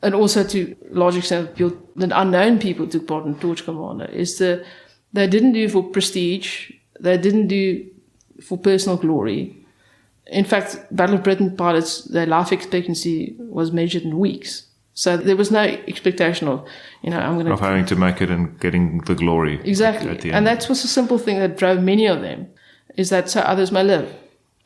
and also to a large extent the unknown people who took part in Torch Commander, is they didn't do it for prestige. They didn't do it for personal glory. In fact, Battle of Britain pilots, their life expectancy was measured in weeks. So there was no expectation of, of having to make it and getting the glory. Exactly. At the end. And that was a simple thing that drove many of them, is that so others may live.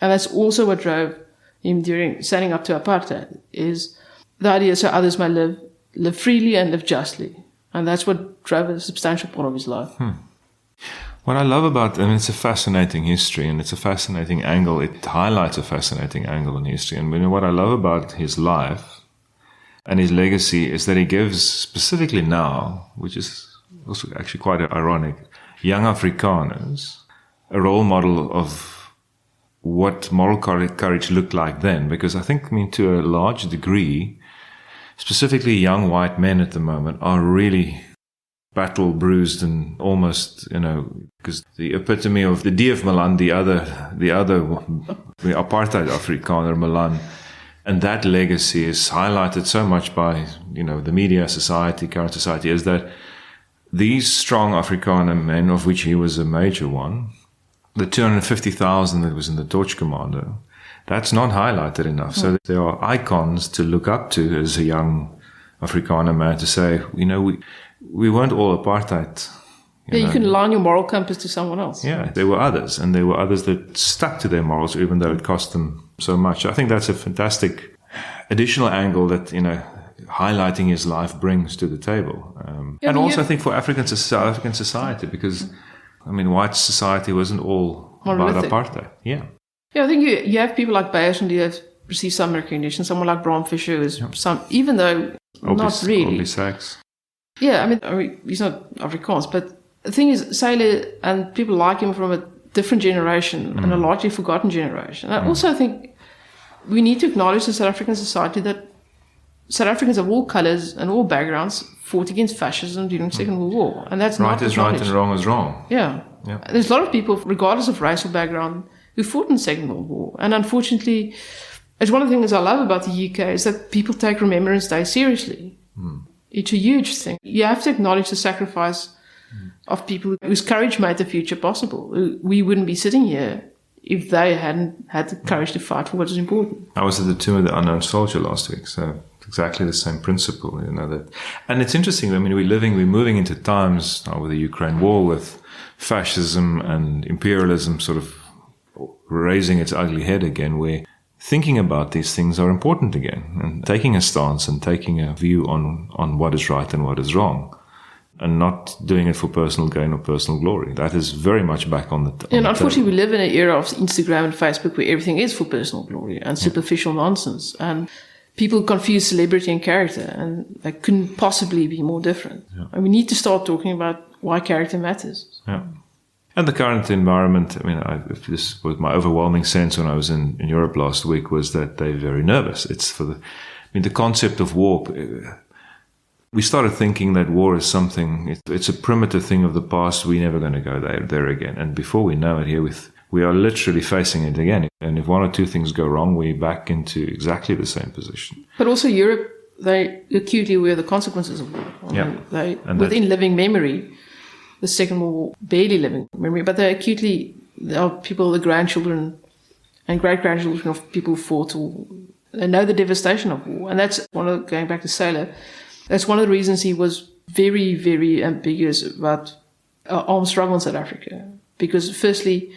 And that's also what drove him during standing up to apartheid, is the idea so others may live freely and live justly. And that's what drove a substantial part of his life. What I love about, it's a fascinating history and it's a fascinating angle. It highlights a fascinating angle in history. And what I love about his life and his legacy is that he gives, specifically now, which is also actually quite ironic, young Afrikaners a role model of what moral courage looked like then. Because I think, to a large degree, specifically young white men at the moment are really battle bruised and almost, because the epitome of the D of Malan, the apartheid Afrikaner Malan, and that legacy is highlighted so much by, the media, society, current society, is that these strong Afrikaner men, of which he was a major one, the 250,000 that was in the Torch Commander, that's not highlighted enough. So there are icons to look up to as a young Afrikaner man to say, we weren't all apartheid. You can align your moral compass to someone else. Yeah, there were others, and there were others that stuck to their morals, even though it cost them so much. I think that's a fantastic additional angle that, highlighting his life brings to the table. And also I think for African society, because, white society wasn't all about apartheid. Yeah. Yeah, I think you have people like Beyers and you have received some recognition. Someone like Bram Fischer is even though not really. Sachs. Yeah, he's not Afrikaans, but the thing is, Sailor and people like him from a different generation and a largely forgotten generation. And I also think we need to acknowledge in South African society that South Africans of all colours and all backgrounds fought against fascism during the Second World War. And that's right not is right and wrong is wrong. Yeah. There's a lot of people, regardless of race or background, who fought in the Second World War. And unfortunately, it's one of the things I love about the UK is that people take Remembrance Day seriously. It's a huge thing. You have to acknowledge the sacrifice of people whose courage made the future possible. We wouldn't be sitting here if they hadn't had the courage to fight for what is important. I was at the Tomb of the Unknown Soldier last week, so exactly the same principle, that. And it's interesting. We're moving into times now with the Ukraine war, with fascism and imperialism sort of raising its ugly head again, where thinking about these things are important again, and taking a stance and taking a view on what is right and what is wrong, and not doing it for personal gain or personal glory. That is very much back on the And unfortunately, we live in an era of Instagram and Facebook where everything is for personal glory and superficial nonsense. And people confuse celebrity and character, and they couldn't possibly be more different. Yeah. And we need to start talking about why character matters. Yeah. And the current environment, this was my overwhelming sense when I was in Europe last week, was that they're very nervous. It's the concept of war. We started thinking that war is something, it's a primitive thing of the past. We're never going to go there again. And before we know it, we are literally facing it again. And if one or two things go wrong, we're back into exactly the same position. But also Europe, they acutely aware of the consequences of war. Within living memory, the Second World War, barely living memory, but they're acutely There are people, the grandchildren and great-grandchildren of people who fought, or they know the devastation of war. And that's going back to Sailor, that's one of the reasons he was very, very ambiguous about armed struggle in South Africa. Because firstly,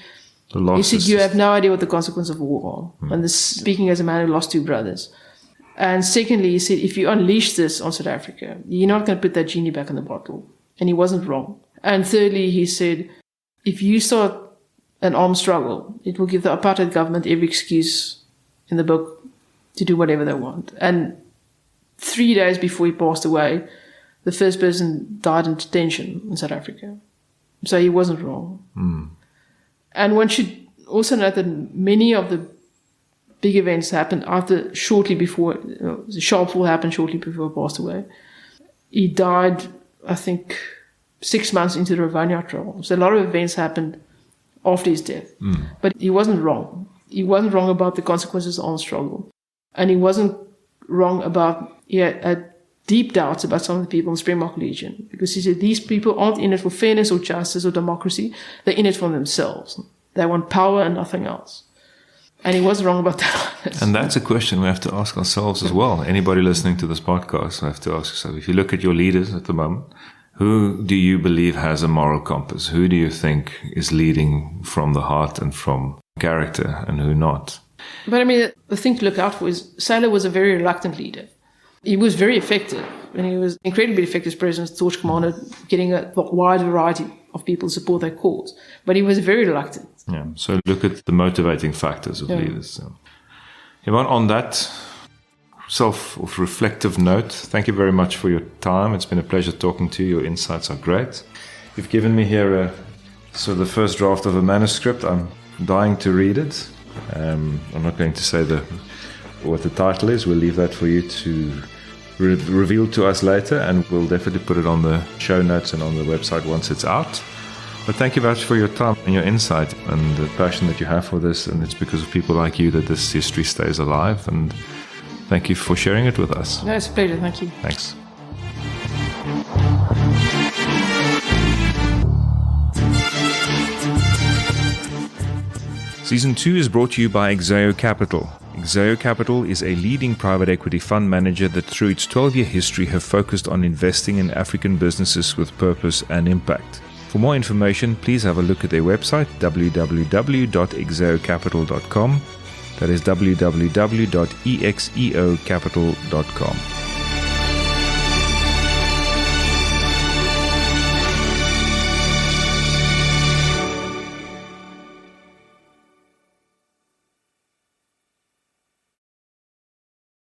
he said, you have no idea what the consequence of war are. And this, speaking as a man who lost 2 brothers. And secondly, he said, if you unleash this on South Africa, you're not going to put that genie back in the bottle. And he wasn't wrong. And thirdly, he said, if you start an armed struggle, it will give the apartheid government every excuse in the book to do whatever they want. And 3 days before he passed away, the first person died in detention in South Africa. So he wasn't wrong. And one should also note that many of the big events happened shortly before, the Sharpeville happened shortly before he passed away. He died, I think, 6 months into the Rivonia trial. So a lot of events happened after his death. But he wasn't wrong. He wasn't wrong about the consequences of the armed struggle. And he wasn't wrong about, he had deep doubts about some of the people in the Springbok Legion. Because he said, these people aren't in it for fairness or justice or democracy. They're in it for themselves. They want power and nothing else. And he was wrong about that. And that's a question we have to ask ourselves as well. Anybody listening to this podcast, we have to ask yourself, if you look at your leaders at the moment, who do you believe has a moral compass? Who do you think is leading from the heart and from character, and who not? But I mean, the thing to look out for is Sailor was a very reluctant leader. He was very effective, and he was incredibly effective as president, torch commander, getting a wide variety of people to support their cause. But he was very reluctant. Yeah. So look at the motivating factors of leaders. So. Yvonne, on that self-reflective note, thank you very much for your time. It's been a pleasure talking to you. Your insights are great. You've given me here the first draft of a manuscript. I'm dying to read it. I'm not going to say what the title is. We'll leave that for you to reveal to us later, and we'll definitely put it on the show notes and on the website once it's out. But thank you very much for your time and your insight and the passion that you have for this, and it's because of people like you that this history stays alive, and thank you for sharing it with us. No, it's a pleasure. Thank you. Thanks. Season 2 is brought to you by Exeo Capital. Exeo Capital is a leading private equity fund manager that through its 12-year history have focused on investing in African businesses with purpose and impact. For more information, please have a look at their website, www.exeocapital.com. That is www.exeocapital.com.